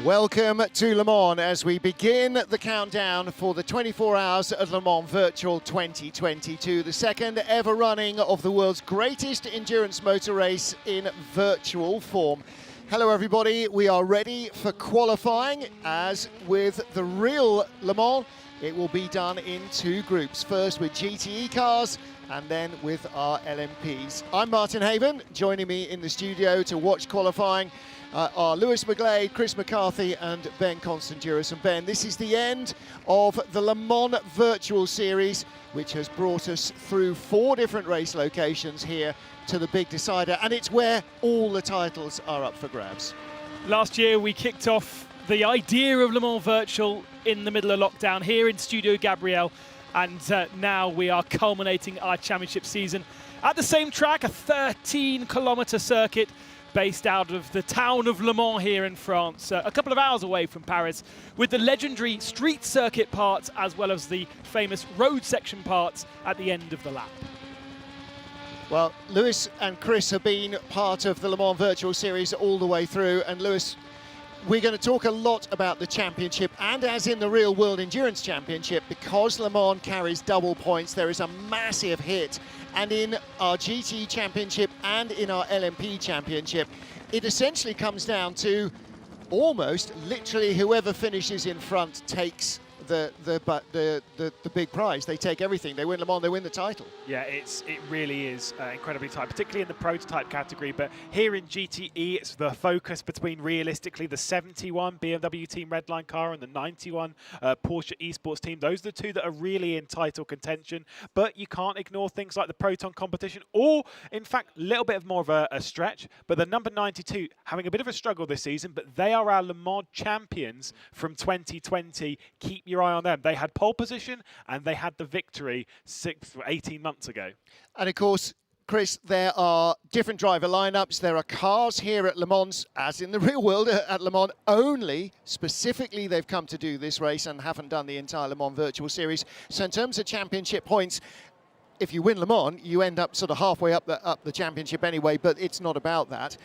Welcome to Le Mans as we begin the countdown for the 24 Hours of Le Mans Virtual 2022, the second ever running of the world's greatest endurance motor race in virtual form. Hello everybody, we are ready for qualifying. As with the real Le Mans, it will be done in two groups, first with GTE cars and then with our LMPs. I'm Martin Haven. Joining me in the studio to watch qualifying are Lewis McGlade, Chris McCarthy and Ben Constanduros. And Ben, this is the end of the Le Mans Virtual Series, which has brought us through 4 different race locations here to the big decider, and it's where all the titles are up for grabs. Last year we kicked off the idea of Le Mans Virtual in the middle of lockdown here in Studio Gabriel, and now we are culminating our championship season at the same track, a 13-kilometre circuit based out of the town of Le Mans here in France, a couple of hours away from Paris, with the legendary street circuit parts as well as the famous road section parts at the end of the lap. Well, Lewis and Chris have been part of the Le Mans Virtual Series all the way through, and Lewis, we're going to talk a lot about the championship, and as in the Real World Endurance Championship, because Le Mans carries double points, there is a massive hit. And in our GT Championship and in our LMP Championship, it essentially comes down to almost literally whoever finishes in front takes the big prize. They take everything. They win Le Mans, they win the title. Yeah, it really is incredibly tight, particularly in the prototype category. But here in GTE, it's the focus between realistically the 71 BMW Team Redline car and the 91 Porsche Esports team. Those are the two that are really in title contention. But you can't ignore things like the Proton competition, or in fact, a little bit more of a stretch. But the number 92 having a bit of a struggle this season, but they are our Le Mans champions from 2020. Keep your eye on them. They had pole position and they had the victory 18 months ago. And of course, Chris, there are different driver lineups. There are cars here at Le Mans, as in the real world at Le Mans only. Specifically, they've come to do this race and haven't done the entire Le Mans Virtual Series. So in terms of championship points, if you win Le Mans, you end up sort of halfway up the championship anyway, but it's not about that.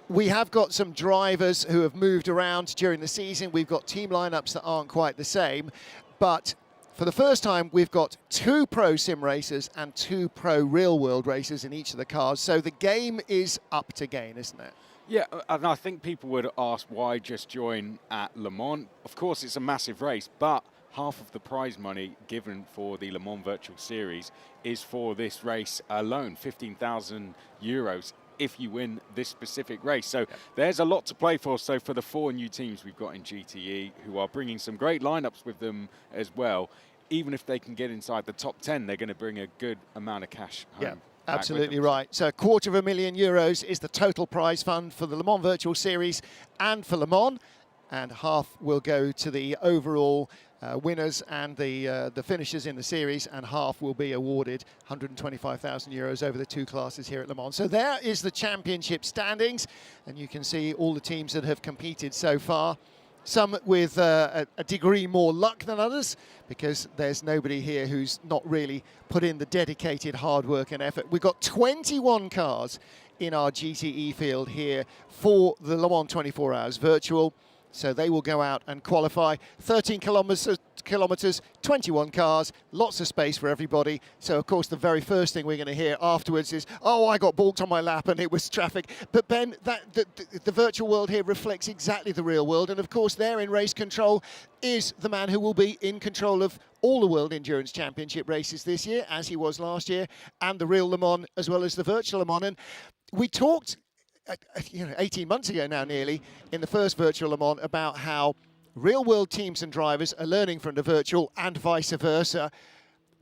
We have got some drivers who have moved around during the season. We've got team lineups that aren't quite the same, but for the first time, we've got 2 pro sim racers and 2 pro real world racers in each of the cars. So the game is up to gain, isn't it? Yeah, and I think people would ask why just join at Le Mans. Of course, it's a massive race, but half of the prize money given for the Le Mans Virtual Series is for this race alone, 15,000 euros. If you win this specific race. So there's a lot to play for. So for the 4 new teams we've got in GTE, who are bringing some great lineups with them as well, even if they can get inside the top 10, they're going to bring a good amount of cash home. Yeah, absolutely right. So €250,000 is the total prize fund for the Le Mans Virtual Series and for Le Mans, and half will go to the overall winners and the finishers in the series, and half will be awarded €125,000 over the 2 classes here at Le Mans. So there is the championship standings, and you can see all the teams that have competed so far. Some with a degree more luck than others, because there's nobody here who's not really put in the dedicated hard work and effort. We've got 21 cars in our GTE field here for the Le Mans 24 Hours Virtual. So they will go out and qualify. 13 kilometres, 21 cars, lots of space for everybody. So, of course, the very first thing we're going to hear afterwards is, oh, I got balked on my lap and it was traffic. But, Ben, the virtual world here reflects exactly the real world. And, of course, there in race control is the man who will be in control of all the World Endurance Championship races this year, as he was last year, and the real Le Mans as well as the virtual Le Mans. And we talked 18 months ago now nearly, in the first virtual Le Mans, about how real world teams and drivers are learning from the virtual and vice versa.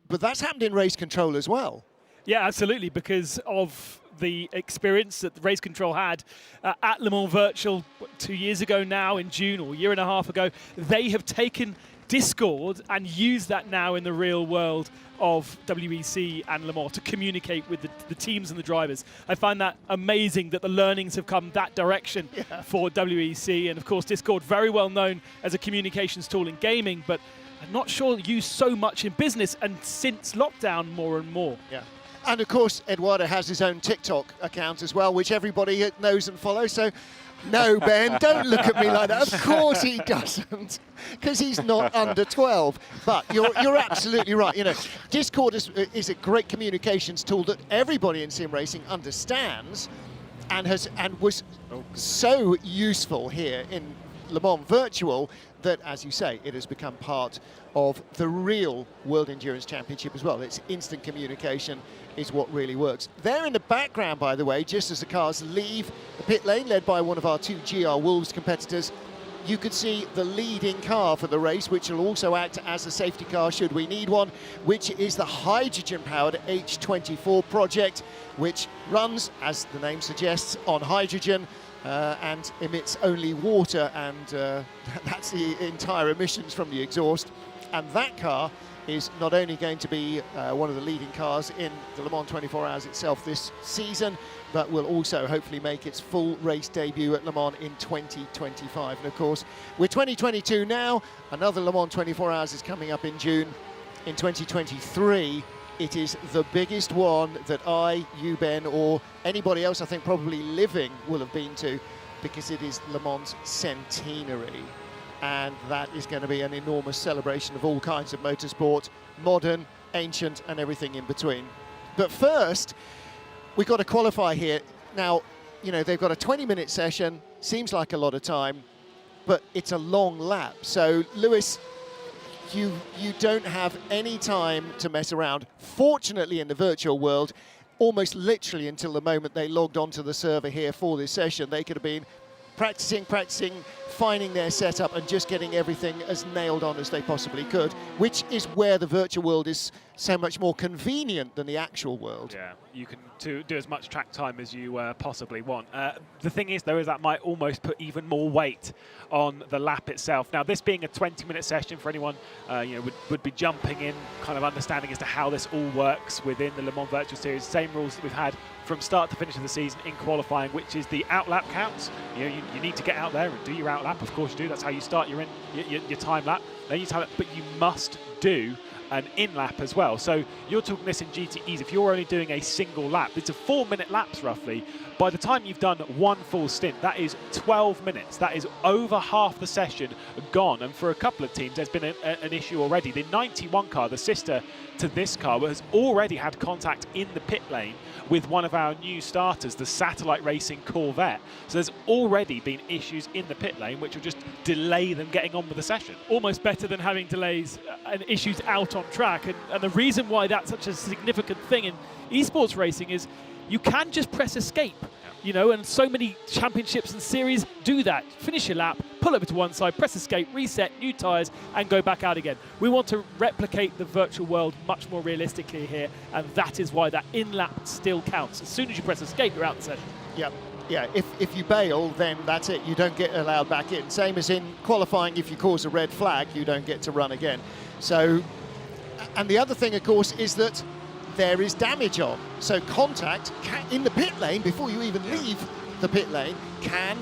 But that's happened in race control as well. Yeah, absolutely, because of the experience that the Race Control had at Le Mans Virtual 2 years ago now in June, or a year and a half ago. They have taken Discord and use that now in the real world of WEC and Le Mans to communicate with the teams and the drivers. I find that amazing that the learnings have come that direction for WEC. And of course, Discord, very well known as a communications tool in gaming, but I'm not sure used so much in business, and since lockdown more and more. Yeah. And of course, Eduardo has his own TikTok account as well, which everybody knows and follows. So, no, Ben, don't look at me like that. Of course he doesn't, because he's not under 12. But you're absolutely right. You know, Discord is a great communications tool that everybody in sim racing understands, and was so useful here in Le Mans Virtual that, as you say, it has become part of the real World Endurance Championship as well. It's instant communication is what really works. There in the background, by the way, just as the cars leave the pit lane, led by one of our two GR Wolves competitors, you could see the leading car for the race, which will also act as a safety car should we need one, which is the hydrogen-powered H24 project, which runs, as the name suggests, on hydrogen and emits only water, and that's the entire emissions from the exhaust. And that car is not only going to be one of the leading cars in the Le Mans 24 Hours itself this season, but will also hopefully make its full race debut at Le Mans in 2025. And of course, we're 2022 now. Another Le Mans 24 Hours is coming up in June. In 2023, it is the biggest one that you, Ben, or anybody else I think probably living will have been to, because it is Le Mans centenary. And that is going to be an enormous celebration of all kinds of motorsport, modern, ancient, and everything in between. But first, we've got to qualify here. Now, you know, they've got a 20-minute session, seems like a lot of time, but it's a long lap. So, Lewis, you don't have any time to mess around. Fortunately, in the virtual world, almost literally until the moment they logged onto the server here for this session, they could have been practicing, finding their setup and just getting everything as nailed on as they possibly could, which is where the virtual world is so much more convenient than the actual world. Yeah, you can do as much track time as you possibly want. The thing is, though, is that might almost put even more weight on the lap itself. Now, this being a 20-minute session for anyone would be jumping in, kind of understanding as to how this all works within the Le Mans Virtual Series. Same rules that we've had from start to finish of the season in qualifying, which is the outlap counts. You need to get out there and do your outlap. Of course you do. That's how you start your time lap. Then you time lap, but you must do an in-lap as well. So you're talking this in GTEs, if you're only doing a single lap, it's a 4-minute laps roughly. By the time you've done one full stint, that is 12 minutes. That is over half the session gone. And for a couple of teams, there's been an issue already. The 91 car, the sister to this car, has already had contact in the pit lane with one of our new starters, the Satellite Racing Corvette. So there's already been issues in the pit lane which will just delay them getting on with the session. Almost better than having delays and issues out on track. And the reason why that's such a significant thing in esports racing is you can just press escape, and so many championships and series do that. Finish your lap, pull over to one side, press escape, reset, new tyres, and go back out again. We want to replicate the virtual world much more realistically here, and that is why that in-lap still counts. As soon as you press escape, you're out the session. Yep. Yeah, if you bail, then that's it. You don't get allowed back in. Same as in qualifying, if you cause a red flag, you don't get to run again. So, and the other thing, of course, is that there is damage on. So contact in the pit lane, before you even leave the pit lane, can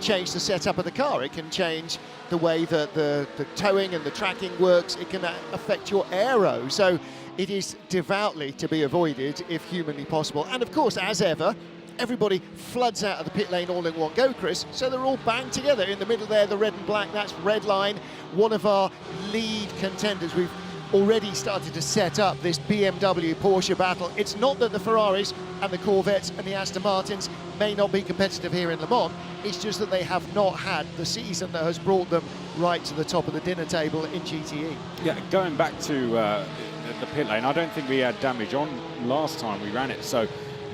change the setup of the car. It can change the way that the towing and the tracking works. It can affect your aero. So it is devoutly to be avoided if humanly possible. And of course, as ever, everybody floods out of the pit lane all in one go, Chris. So they're all banged together. In the middle there, the red and black, that's Redline, one of our lead contenders. We've already started to set up this BMW Porsche battle. It's not that the Ferraris and the Corvettes and the Aston Martins may not be competitive here in Le Mans, it's just that they have not had the season that has brought them right to the top of the dinner table in GTE. Yeah, going back to the pit lane, I don't think we had damage on last time we ran it, so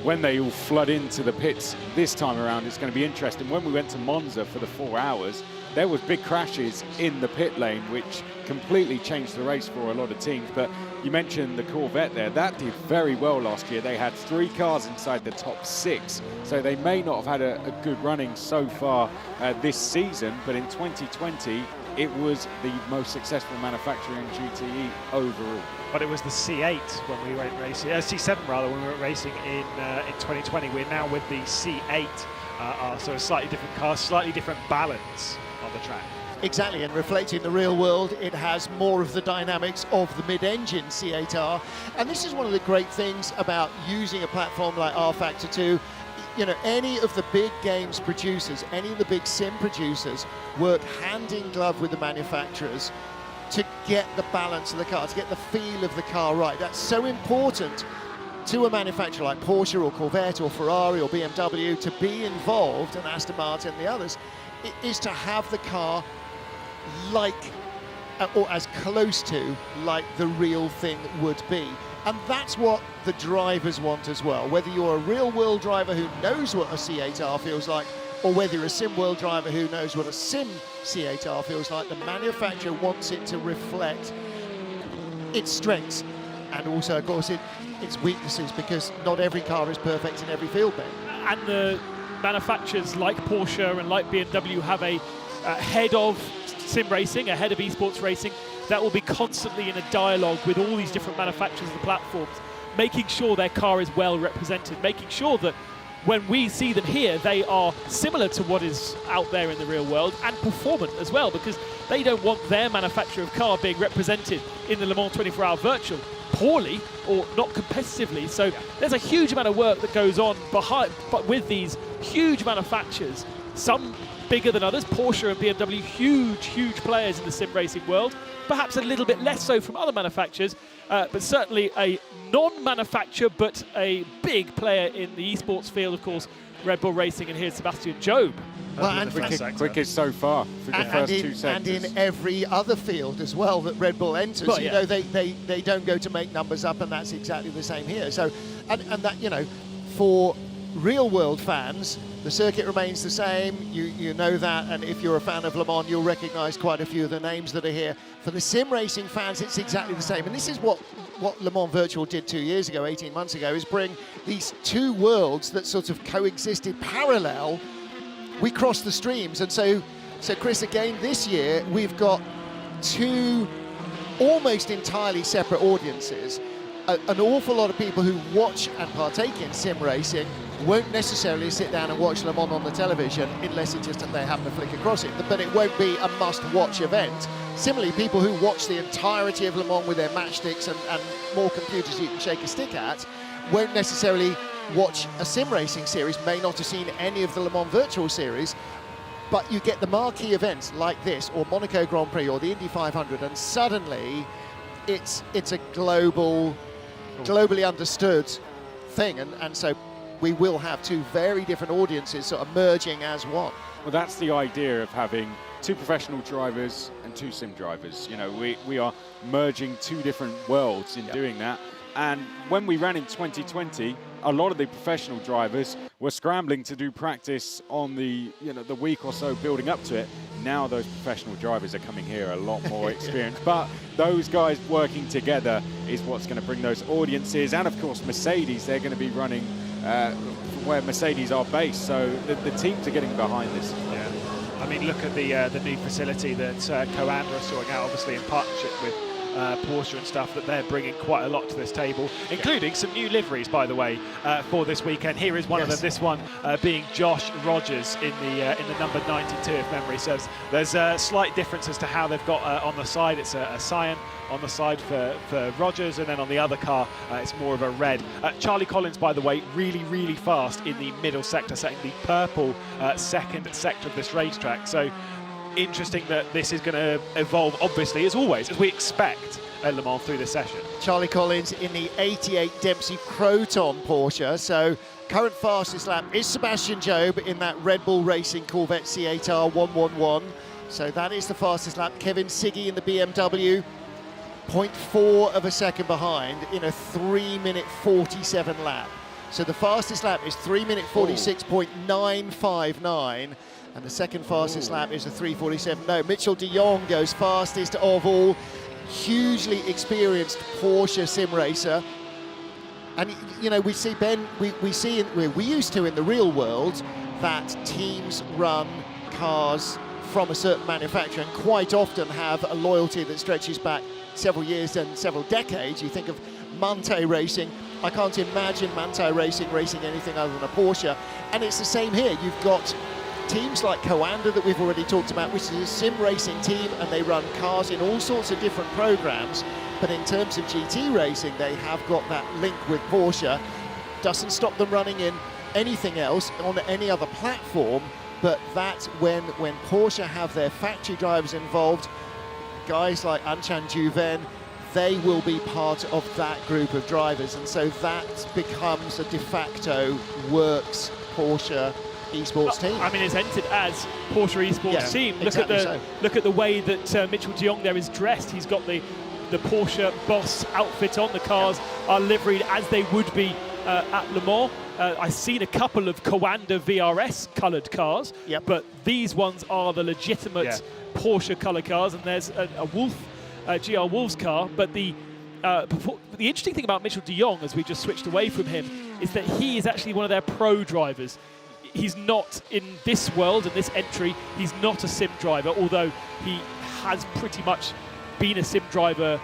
when they all flood into the pits this time around, it's going to be interesting. When we went to Monza for the 4 hours, there was big crashes in the pit lane, which completely changed the race for a lot of teams. But you mentioned the Corvette there. That did very well last year. They had 3 cars inside the top 6. So they may not have had a good running so far this season. But in 2020, it was the most successful manufacturer in GTE overall. But it was the C8 when we went racing, C7 rather, when we were racing in 2020. We're now with the C8, so a slightly different car, slightly different balance on the track. Exactly, and reflecting the real world, it has more of the dynamics of the mid-engine C8R. And this is one of the great things about using a platform like rFactor 2. You know, any of the big games producers, any of the big sim producers work hand in glove with the manufacturers to get the balance of the car, to get the feel of the car right. That's so important to a manufacturer like Porsche or Corvette or Ferrari or BMW to be involved, and Aston Martin and the others, is to have the car like, or as close to, like the real thing would be. And that's what the drivers want as well. Whether you're a real world driver who knows what a C8R feels like, or whether you're a sim world driver who knows what a sim C8R feels like, the manufacturer wants it to reflect its strengths and also, of course, its weaknesses, because not every car is perfect in every field, Ben. And the manufacturers like Porsche and like BMW have a head of sim racing, a head of esports racing, that will be constantly in a dialogue with all these different manufacturers of the platforms, making sure their car is well represented, making sure that when we see them here, they are similar to what is out there in the real world and performant as well, because they don't want their manufacturer of car being represented in the Le Mans 24-hour virtual poorly or not competitively. So there's a huge amount of work that goes on behind, but with these huge manufacturers, some bigger than others, Porsche and BMW, huge players in the sim racing world, perhaps a little bit less so from other manufacturers, but certainly a non-manufacturer but a big player in the esports field, of course, Red Bull Racing. And here's Sebastian Job. Well, and quickest so far for the first two sectors. And in every other field as well that Red Bull enters, well, you know, they don't go to make numbers up, and that's exactly the same here. So, and that, you know, for real world fans, the circuit remains the same, you know that, and if you're a fan of Le Mans, you'll recognise quite a few of the names that are here. For the sim racing fans, it's exactly the same, and this is what Le Mans Virtual did 2 years ago, 18 months ago, is bring these two worlds that sort of coexisted parallel. We crossed the streams, and so Chris, again this year, we've got two almost entirely separate audiences. An awful lot of people who watch and partake in sim racing won't necessarily sit down and watch Le Mans on the television unless it's just that they happen to flick across it, but it won't be a must-watch event. Similarly, people who watch the entirety of Le Mans with their matchsticks and more computers you can shake a stick at won't necessarily watch a sim racing series, may not have seen any of the Le Mans Virtual Series, but you get the marquee events like this, or Monaco Grand Prix, or the Indy 500, and suddenly it's a globally understood thing, and so we will have two very different audiences sort of merging as one. Well, that's the idea of having two professional drivers and two sim drivers. You know, we are merging two different worlds in doing that. And when we ran in 2020, a lot of the professional drivers were scrambling to do practice on the week or so building up to it. Now those professional drivers are coming here a lot more experienced. But those guys working together is what's going to bring those audiences. And of course, Mercedes, they're going to be running where Mercedes are based. So the teams are getting behind this. Yeah. I mean, look at the new facility that Coanda are sorting out, obviously in partnership with Porsche and stuff, that they're bringing quite a lot to this table, including some new liveries, by the way, for this weekend. Here is one of them, this one being Josh Rogers in the number 92, if memory serves. There's a slight difference as to how they've got on the side. It's a cyan on the side for Rogers, and then on the other car it's more of a red. Charlie Collins, by the way, really fast in the middle sector, setting the purple second sector of this racetrack. So interesting that this is going to evolve, obviously, as always, as we expect at Le Mans through this session. Charlie Collins in the 88 Dempsey Proton Porsche. So current fastest lap is Sebastian Job in that Red Bull Racing Corvette C8R 111. So that is the fastest lap. Kevin Siggy in the BMW, 0.4 of a second behind in a 3-minute 47 lap. So the fastest lap is 3-minute 46.959. And the second fastest lap is a 3:47. No, Mitchell de Jong goes fastest of all. Hugely experienced Porsche sim racer. And, you know, we see, Ben, we used to in the real world that teams run cars from a certain manufacturer and quite often have a loyalty that stretches back several years and several decades. You think of Mante Racing. I can't imagine Mante Racing racing anything other than a Porsche. And it's the same here. You've got teams like Coanda that we've already talked about, which is a sim racing team, and they run cars in all sorts of different programs. But in terms of GT racing, they have got that link with Porsche. Doesn't stop them running in anything else on any other platform, but that's when Porsche have their factory drivers involved, guys like Anchan Juven, they will be part of that group of drivers, and so that becomes a de facto works Porsche esports team. I mean, it's entered as Porsche esports team. Look at the way that Mitchell de Jong there is dressed. He's got the Porsche Boss outfit on. The cars are liveried as they would be at Le Mans. I've seen a couple of Coanda VRS coloured cars, but these ones are the legitimate Porsche colour cars, and there's a Wolf, GR Wolf's car. But the interesting thing about Mitchell de Jong, as we just switched away from him, is that he is actually one of their pro drivers. He's not in this world, in this entry, he's not a sim driver, although he has pretty much been a sim driver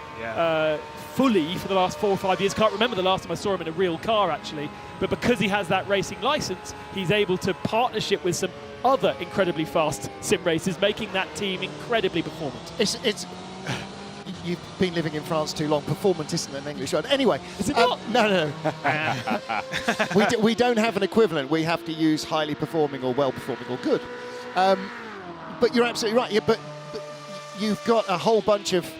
fully for the last 4 or 5 years. Can't remember the last time I saw him in a real car, actually. But because he has that racing license, he's able to partnership with some other incredibly fast sim racers, making that team incredibly performant. It's you've been living in France too long. Performant isn't an English word. Anyway, is it not? No. we don't have an equivalent. We have to use highly performing or well performing or good. But you're absolutely right. Yeah, but you've got a whole bunch of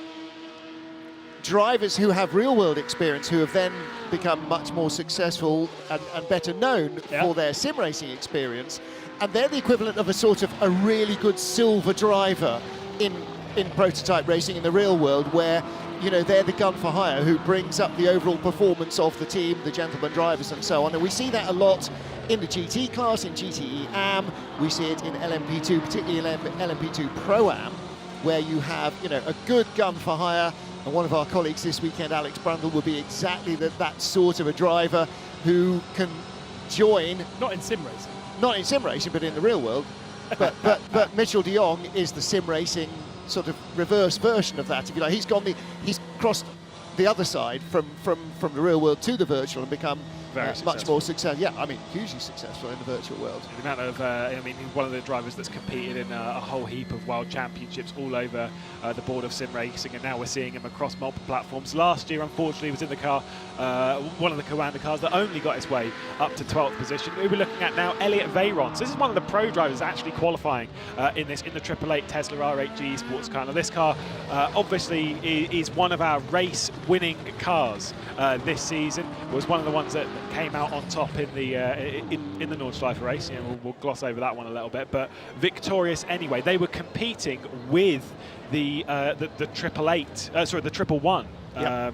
drivers who have real-world experience who have then become much more successful and better known for their sim racing experience, and they're the equivalent of a sort of a really good silver driver in prototype racing in the real world, where they're the gun for hire who brings up the overall performance of the team, the gentleman drivers and so on. And we see that a lot in the GT class, in GTE AM, we see it in LMP2, particularly in LMP2 Pro-Am, where you have a good gun for hire. And one of our colleagues this weekend, Alex Brundle, will be exactly that sort of a driver who can join. Not in sim racing. Not in sim racing, but in the real world. But Mitchell de Jong is the sim racing sort of reverse version of that, if you like. He's crossed the other side from the real world to the virtual and become much more successful. Yeah, I mean, hugely successful in the virtual world. The amount of, one of the drivers that's competed in a whole heap of world championships all over the board of sim racing, and now we're seeing him across multiple platforms. Last year, unfortunately, he was in the car, one of the Coanda cars that only got his way up to 12th position. We're looking at now Elliot Veyron. So this is one of the pro drivers actually qualifying in the 888 Tesla R8G Esports car. Now this car obviously is one of our race-winning cars this season. It was one of the ones that came out on top in the Nordschleife race. We'll gloss over that one a little bit, but victorious anyway. They were competing with the 111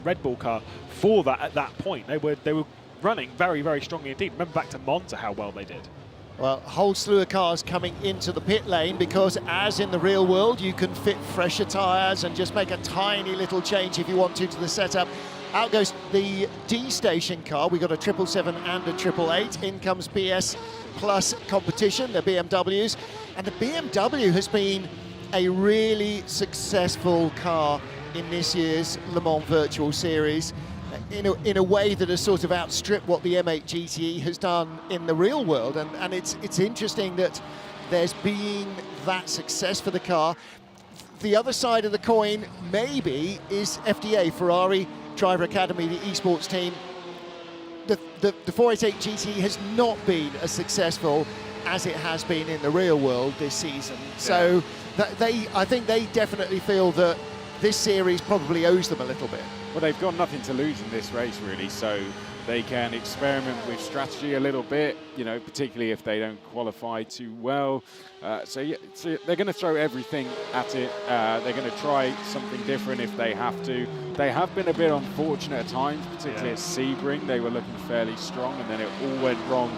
Red Bull car for that at that point. They were running very, very strongly indeed. Remember back to Monza how well they did. Well, a whole slew of cars coming into the pit lane, because as in the real world, you can fit fresher tyres and just make a tiny little change if you want to the setup. Out goes the D station car. We got a 777 and a 888. In comes BS Plus competition, the BMWs. And the BMW has been a really successful car in this year's Le Mans Virtual Series, in a way that has sort of outstripped what the M8 GTE has done in the real world. And it's interesting that there's been that success for the car. The other side of the coin, maybe, is FDA, Ferrari Driver Academy, the esports team. The 488 GT has not been as successful as it has been in the real world this season. So I think they definitely feel that this series probably owes them a little bit. Well, they've got nothing to lose in this race, really, so they can experiment with strategy a little bit, particularly if they don't qualify too well. So they're going to throw everything at it. They're going to try something different if they have to. They have been a bit unfortunate at times, particularly at Sebring. They were looking fairly strong, and then it all went wrong,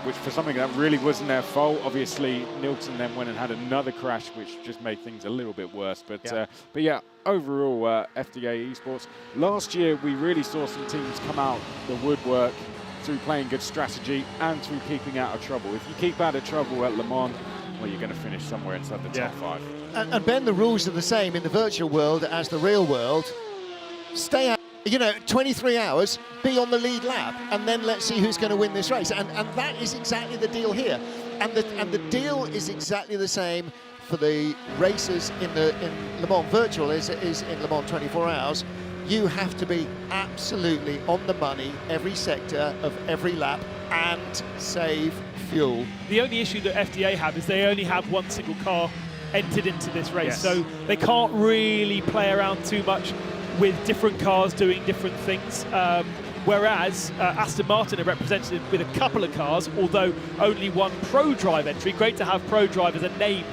which for something that really wasn't their fault. Obviously, Nilton then went and had another crash, which just made things a little bit worse. But yeah, overall, FDA Esports. Last year, we really saw some teams come out the woodwork through playing good strategy and through keeping out of trouble. If you keep out of trouble at Le Mans, well, you're going to finish somewhere inside the top 5. And Ben, the rules are the same in the virtual world as the real world. Stay out, 23 hours, be on the lead lap, and then let's see who's going to win this race. And that is exactly the deal here. and the deal is exactly the same for the racers in Le Mans Virtual as it is in Le Mans 24 Hours. You have to be absolutely on the money every sector of every lap and save fuel. The only issue that FDA have is they only have one single car entered into this race, Yes. so they can't really play around too much with different cars doing different things. Whereas Aston Martin are represented with a couple of cars, although only one Pro Drive entry. Great to have Pro Drive as a name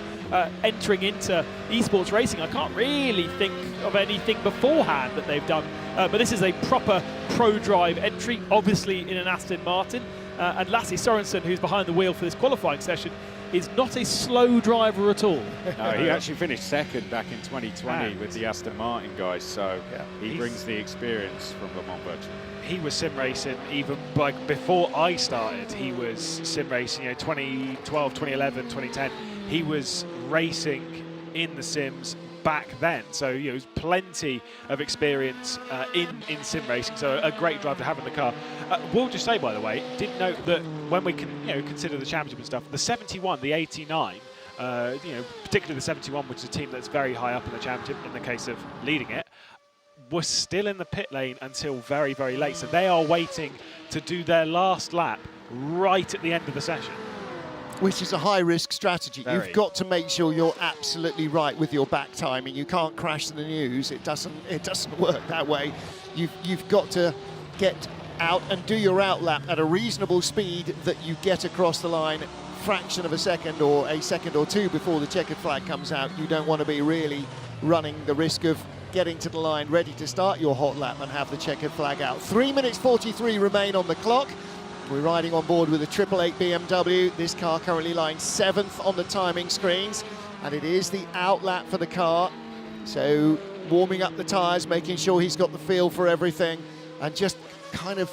entering into esports racing. I can't really think of anything beforehand that they've done, but this is a proper Pro Drive entry, obviously in an Aston Martin. And Lasse Sorensen, who's behind the wheel for this qualifying session, is not a slow driver at all. No, he actually finished second back in 2020 And with the Aston Martin guys, so he He's- brings the experience from Le Mans Virtual. He was sim racing even like before I started. He was sim racing, 2012, 2011, 2010. He was racing in the sims back then, so there's plenty of experience in sim racing. So a great driver to have in the car. We'll just say, by the way, did note that when we can consider the championship and stuff, the 71, the 89. Particularly the 71, which is a team that's very high up in the championship in the case of leading it, was still in the pit lane until very, very late. So they are waiting to do their last lap right at the end of the session. Which is a high-risk strategy. Very. You've got to make sure you're absolutely right with your back timing. You can't crash the news. It doesn't work that way. You've got to get out and do your out lap at a reasonable speed that you get across the line fraction of a second or a second or two before the checkered flag comes out. You don't want to be really running the risk of getting to the line ready to start your hot lap and have the checkered flag out. 3 minutes 43 remain on the clock. We're riding on board with a 888 BMW. This car currently lying 7th on the timing screens, and it is the out lap for the car. So warming up the tyres, making sure he's got the feel for everything, and just kind of,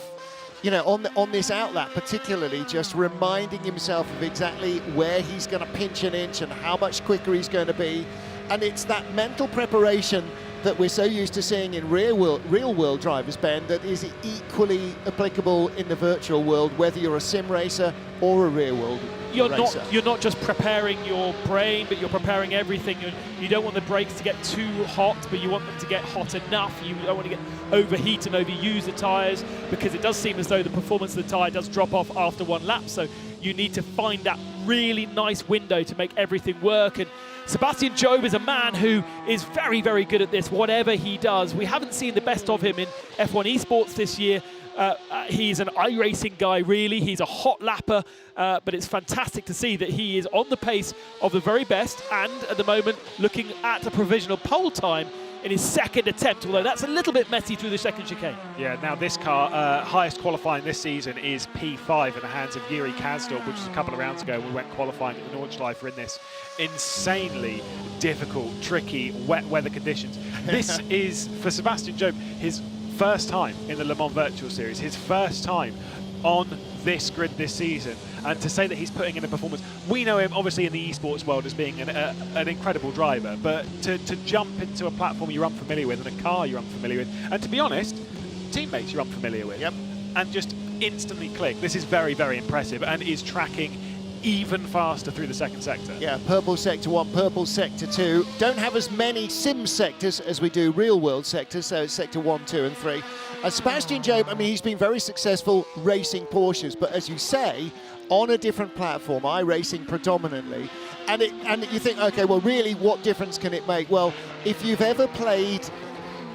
on this out lap particularly, just reminding himself of exactly where he's going to pinch an inch and how much quicker he's going to be. And it's that mental preparation that we're so used to seeing in real world drivers, Ben, that is equally applicable in the virtual world, whether you're a sim racer or a real world racer. You're not just preparing your brain, but you're preparing everything. You don't want the brakes to get too hot, but you want them to get hot enough. You don't want to get overheat and overuse the tyres, because it does seem as though the performance of the tyre does drop off after one lap. So you need to find that really nice window to make everything work. And Sebastian Jobe is a man who is very, very good at this, whatever he does. We haven't seen the best of him in F1 esports this year. He's an iRacing guy, really. He's a hot lapper, but it's fantastic to see that he is on the pace of the very best, and at the moment looking at a provisional pole time in his second attempt, although that's a little bit messy through the second chicane. Yeah, now this car, highest qualifying this season is P5 in the hands of Yuri Kazdorp, which was a couple of rounds ago. We went qualifying at the Nordschleife in this insanely difficult, tricky, wet weather conditions. This is, for Sebastian Jobe, his first time in the Le Mans Virtual Series, his first time on this grid this season, and to say that he's putting in a performance. We know him obviously in the esports world as being an incredible driver, but to jump into a platform you're unfamiliar with and a car you're unfamiliar with, and to be honest, teammates you're unfamiliar with, and just instantly click. This is very, very impressive, and is tracking even faster through the second sector. Yeah, purple sector 1, purple sector 2. Don't have as many sim sectors as we do real world sectors, so it's sector 1, 2 and 3. Sebastian Jobe, I mean, he's been very successful racing Porsches, but as you say, on a different platform, iRacing predominantly. And you think, okay, well, really, what difference can it make? Well, if you've ever played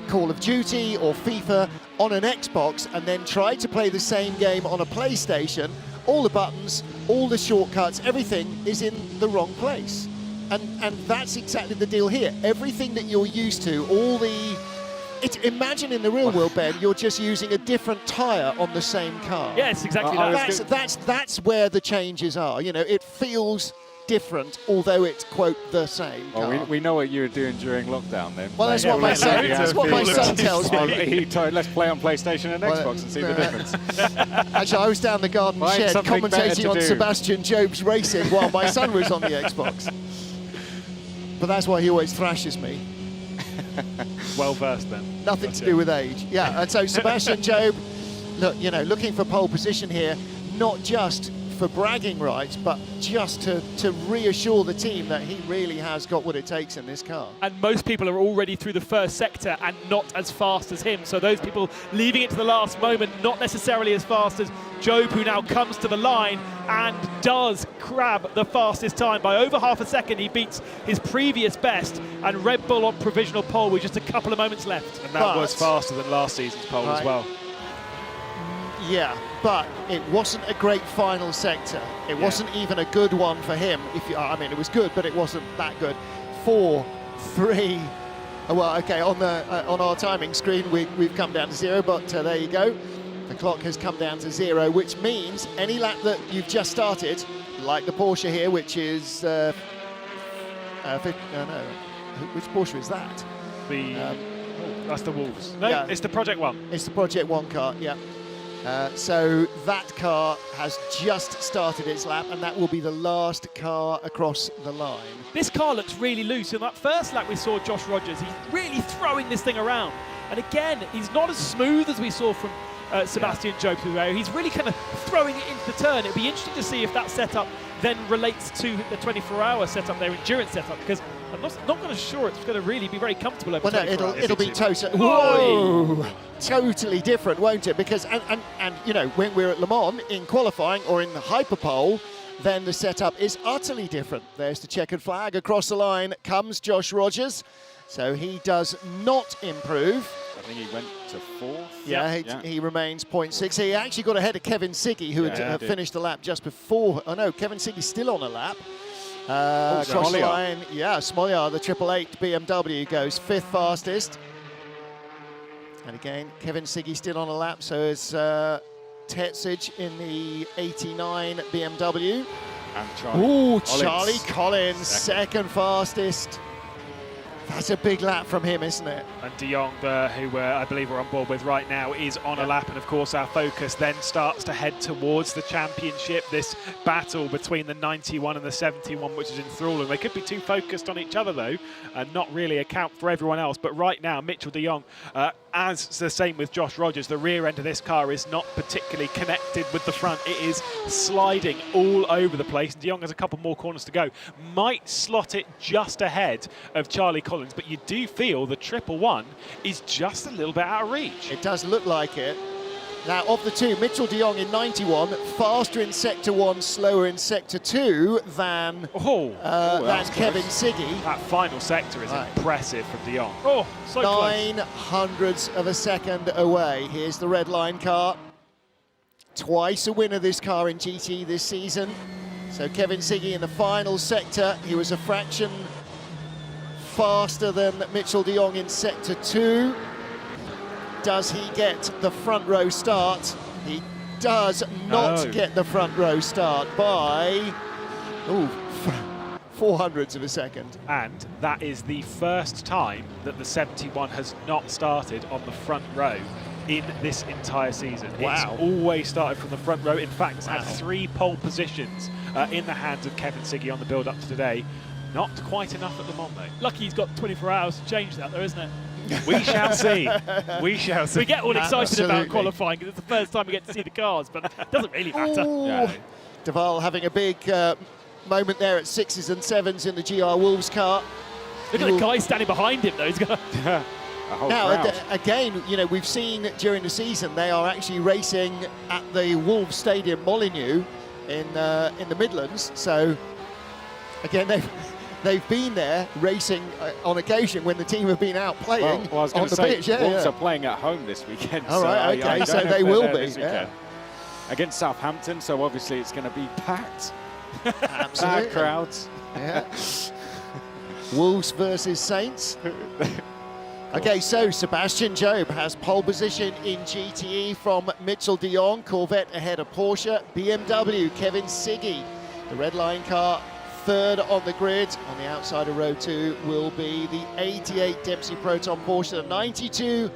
Call of Duty or FIFA on an Xbox and then tried to play the same game on a PlayStation, all the buttons, all the shortcuts, everything is in the wrong place. And that's exactly the deal here. Everything that you're used to, imagine in the real world, Ben, you're just using a different tyre on the same car. Yes, exactly that. That's where the changes are. It feels different, although it's, quote, the same car. Well, we know what you were doing during lockdown then. Well, that's what my son tells me. He told, let's play on PlayStation and Xbox and see the difference. Actually, I was down the garden shed commentating on Sebastian Jobe's racing while my son was on the Xbox. But that's why he always thrashes me. Well versed then. Nothing to do with age. Yeah, and so Sebastian Jobe, looking for pole position here, not just for bragging rights, but just to reassure the team that he really has got what it takes in this car. And most people are already through the first sector and not as fast as him. So those people leaving it to the last moment, not necessarily as fast as Job, who now comes to the line and does grab the fastest time. By over half a second, he beats his previous best, and Red Bull on provisional pole with just a couple of moments left. And that was faster than last season's pole as well. Yeah, but it wasn't a great final sector. It wasn't even a good one for him. I mean, it was good, but it wasn't that good. 4, 3. Well, okay, on our timing screen, we've come down to 0, but there you go. The clock has come down to 0, which means any lap that you've just started, like the Porsche here, which is... no, which Porsche is that? That's the Wolves. No, yeah. It's the Project One. It's the Project One car, yeah. So that car has just started its lap, and that will be the last car across the line. This car looks really loose. In that first lap we saw Josh Rogers, he's really throwing this thing around. And again, he's not as smooth as we saw from Sebastian Job. He's really kind of throwing it into the turn. It'll be interesting to see if that setup then relates to the 24-hour setup, their endurance setup, because I'm not going to sure it's going to really be very comfortable over 24 hours. It'll be totally different, won't it? Because and you know, when we're at Le Mans in qualifying or in the hyperpole, then the setup is utterly different. There's the checkered flag. Across the line comes Josh Rogers. So he does not improve. I think he went to 4th. Yeah, he remains 0.6. He actually got ahead of Kevin Siggy, who had finished the lap just before. Oh no, Kevin Siggy's still on a lap. Across the line, Smolyar, the 888 BMW, goes 5th fastest. And again, Kevin Siggy still on a lap, so is Terzic in the 89 BMW. And Charlie Collins. Charlie Collins, second fastest. That's a big lap from him, isn't it? And De Jong, who I believe we're on board with right now, is on a lap. And of course, our focus then starts to head towards the championship. This battle between the 91 and the 71, which is enthralling. They could be too focused on each other, though, and not really account for everyone else. But right now, Mitchell De Jong, as the same with Josh Rogers, the rear end of this car is not particularly connected with the front. It is sliding all over the place. De Jong has a couple more corners to go. Might slot it just ahead of Charlie Collins, but you do feel the 111 is just a little bit out of reach. It does look like it. Now, of the two, Mitchell De Jong in 91, faster in Sector 1, slower in Sector 2 than Kevin Siggy. That final sector is impressive from De Jong. Oh, so 900ths of a second away. Here's the red line car. Twice a winner, this car in GT this season. So Kevin Siggy in the final sector, he was a fraction faster than Mitchell De Jong in Sector 2. Does he get the front row start? He does not get the front row start by 400ths of a second. And that is the first time that the 71 has not started on the front row in this entire season. Wow. It's always started from the front row. In fact, it's had 3 pole positions in the hands of Kevin Siggy on the build-up to today. Not quite enough at the moment, though. Lucky he's got 24 hours to change that, though, isn't it? We shall see. We shall see. We get all excited Absolutely. about qualifying because it's the first time we get to see the cars, but it doesn't really matter. Duval having a big moment there at 6s and 7s in the GR Wolves car. Look at the guy standing behind him, though. He's got Now, again, you know, we've seen during the season they are actually racing at the Wolves Stadium Molineux in the Midlands. So, again, they've been there racing on occasion when the team have been out playing well, I was on the pitch. Wolves are playing at home this weekend. All right, okay, so they will be against Southampton. So obviously it's going to be packed. Absolutely, Bad crowds. Yeah. Wolves versus Saints. Okay, so Sebastian Job has pole position in GTE from Mitchell De Jong. Corvette ahead of Porsche. BMW, Kevin Siggy. The red line car third on the grid. On the outside of row 2 will be the 88 Dempsey Proton Porsche. The 92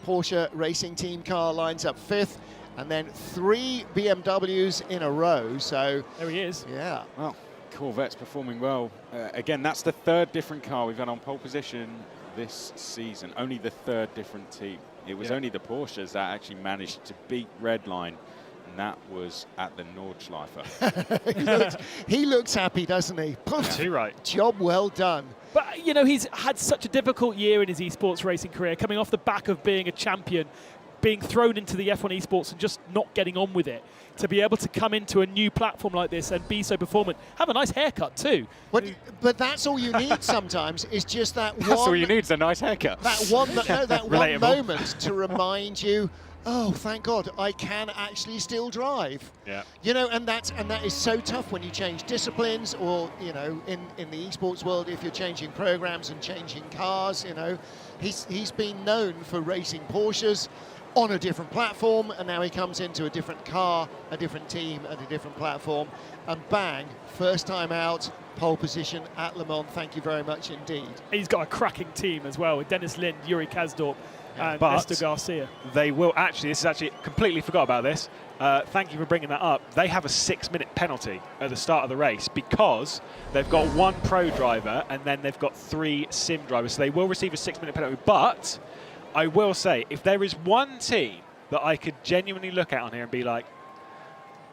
Porsche Racing Team car lines up 5th. And then 3 BMWs in a row. So there he is. Yeah. Well, Corvette's performing well. Again, that's the 3rd different car we've had on pole position this season. Only the 3rd different team. It was only the Porsches that actually managed to beat Redline and that was at the Nordschleife. he looks happy, doesn't he? Too right. Job well done. But, you know, he's had such a difficult year in his esports racing career, coming off the back of being a champion, being thrown into the F1 esports and just not getting on with it. To be able to come into a new platform like this and be so performant, have a nice haircut too. But that's all you need sometimes, is just that one... That's all you need is a nice haircut. That one, that one Relatable. moment to remind you, oh, thank God, I can actually still drive. Yeah. You know, and that is so tough when you change disciplines, or, you know, in the esports world, if you're changing programs and changing cars, you know. He's been known for racing Porsches on a different platform, and now he comes into a different car, a different team, and a different platform, and bang, first time out, pole position at Le Mans. Thank you very much indeed. He's got a cracking team as well with Dennis Lind, Yuri Kasdorp, and But Esther Garcia. They will completely forgot about this. Thank you for bringing that up. They have a 6-minute penalty at the start of the race because they've got one pro driver and then they've got 3 sim drivers. So they will receive a 6-minute penalty. But I will say, if there is one team that I could genuinely look at on here and be like,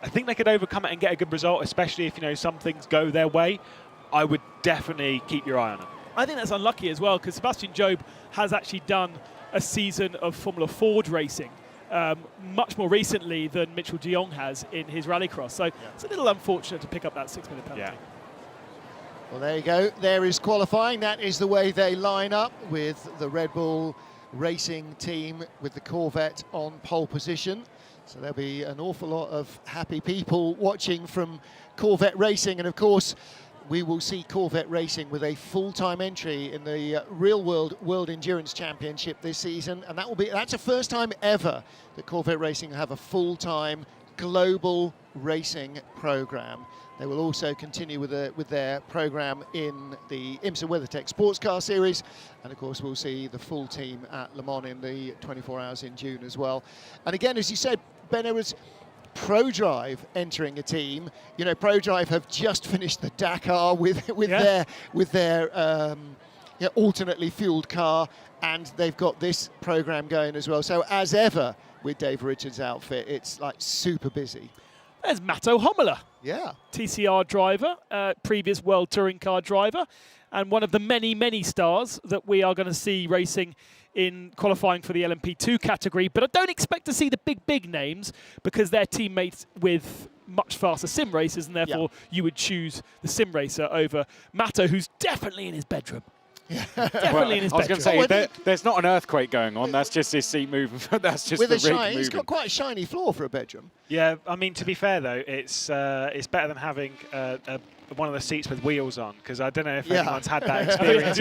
I think they could overcome it and get a good result, especially if, you know, some things go their way, I would definitely keep your eye on them. I think that's unlucky as well, because Sebastian Job has actually done a season of Formula Ford racing much more recently than Mitchell de Jong has in his rallycross. So it's a little unfortunate to pick up that 6-minute penalty. Yeah. Well, there you go. There is qualifying. That is the way they line up, with the Red Bull Racing team with the Corvette on pole position. So there'll be an awful lot of happy people watching from Corvette Racing, and of course we will see Corvette Racing with a full-time entry in the Real World Endurance Championship this season, and that's the first time ever that Corvette Racing have a full-time global racing program. They will also continue with their program in the IMSA WeatherTech Sports Car Series, and of course we'll see the full team at Le Mans in the 24 hours in June as well. And again, as you said, Ben, it was ProDrive entering a team. You know, ProDrive have just finished the Dakar with their alternately fueled car, and they've got this program going as well. So as ever with Dave Richards' outfit, it's like super busy. There's Matto Homola, Yeah. TCR driver, previous World Touring Car driver, and one of the many, many stars that we are going to see racing in qualifying for the LMP2 category. But I don't expect to see the big names, because they're teammates with much faster sim racers, and therefore you would choose the sim racer over Matto, who's definitely in his bedroom. Definitely in his bedroom. I was going to say, there's not an earthquake going on. That's just his seat moving. That's just With the a rig shiny, he's moving. got quite a shiny floor for a bedroom. Yeah, I mean, to be fair though, it's better than having one of the seats with wheels on, because I don't know if anyone's had that experience.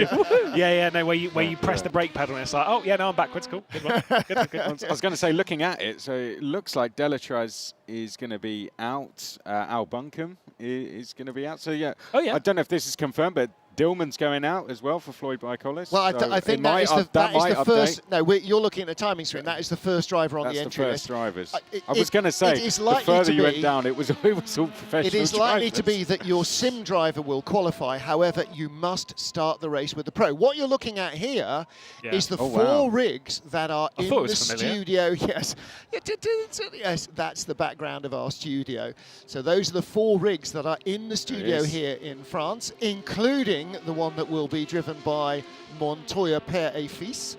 Where you press the brake pedal and it's like, oh yeah, no, I'm backwards. Cool, good one. Good one. I was going to say, looking at it, so it looks like Delatraz is going to be out. Al Buncombe is going to be out. So yeah, I don't know if this is confirmed, but Dillman's going out as well for Floyd Bicolis. Well, I think that is the first. No, you're looking at the timing screen. That is the first driver on the entry list. That's the list. first drivers. I was going to say, the further you went down, it was all professional It is likely drivers. to be that your sim driver will qualify. However, you must start the race with the pro. What you're looking at here is the four rigs that are in the studio. Yes, yes, that's the background of our studio. So those are the 4 rigs that are in the studio here in France, including the one that will be driven by Montoya Père et Fils.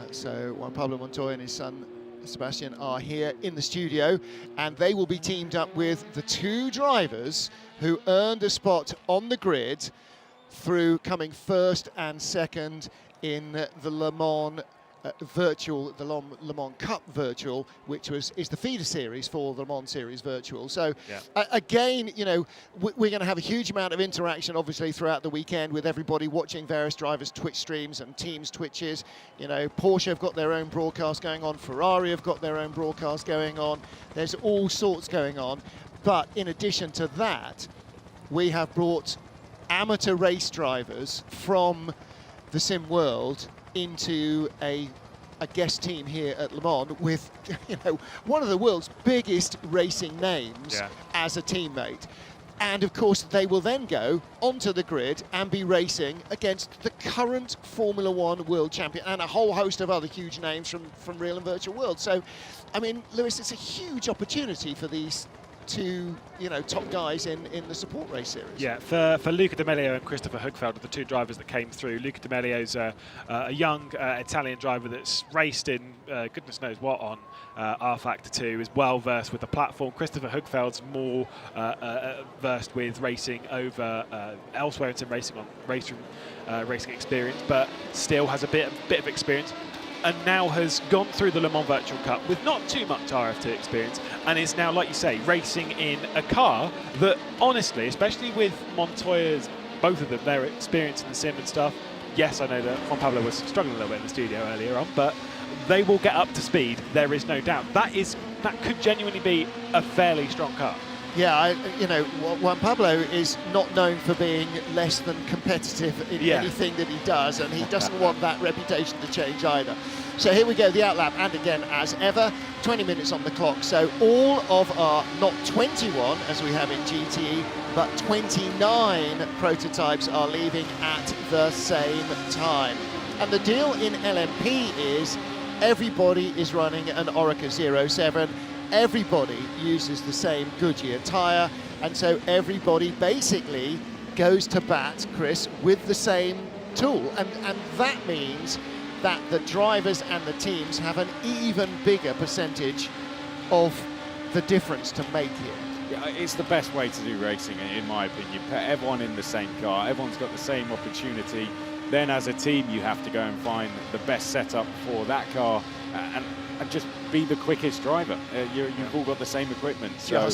So Juan Pablo Montoya and his son Sebastian are here in the studio, and they will be teamed up with the 2 drivers who earned a spot on the grid through coming first and second in the Le Mans Virtual, the Le Mans Cup Virtual, which is the feeder series for the Le Mans Series Virtual. So again, you know, we're going to have a huge amount of interaction, obviously, throughout the weekend with everybody watching various drivers' Twitch streams and teams' Twitches. You know, Porsche have got their own broadcast going on, Ferrari have got their own broadcast going on. There's all sorts going on. But in addition to that, we have brought amateur race drivers from the sim world into a guest team here at Le Mans with, you know, one of the world's biggest racing names as a teammate. And of course, they will then go onto the grid and be racing against the current Formula One world champion and a whole host of other huge names from real and virtual world. So, I mean, Lewis, it's a huge opportunity for these two, top guys in the support race series. Yeah, for Luca De Melio and Christopher Hugfeld, the two drivers that came through. Luca De Melio's a young Italian driver that's raced in goodness knows what on R-Factor 2, is well versed with the platform. Christopher Hugfeld's more versed with racing over elsewhere in some racing on racing experience, but still has a bit of experience, and now has gone through the Le Mans Virtual Cup with not too much RF2 experience, and is now, like you say, racing in a car that, honestly, especially with Montoya's, both of them, their experience in the sim and stuff. Yes, I know that Juan Pablo was struggling a little bit in the studio earlier on, but they will get up to speed, there is no doubt. That could genuinely be a fairly strong car. Yeah, Juan Pablo is not known for being less than competitive in anything that he does, and he doesn't want that reputation to change either. So here we go, the outlap, and again, as ever, 20 minutes on the clock. So all of our, not 21 as we have in GTE, but 29 prototypes are leaving at the same time. And the deal in LMP is everybody is running an Oreca 07. Everybody uses the same Goodyear tyre, and so everybody basically goes to bat, Chris, with the same tool. And that means that the drivers and the teams have an even bigger percentage of the difference to make here. Yeah, it's the best way to do racing, in my opinion. Put everyone in the same car, everyone's got the same opportunity. Then as a team, you have to go and find the best setup for that car and just be the quickest driver. You've all got the same equipment. So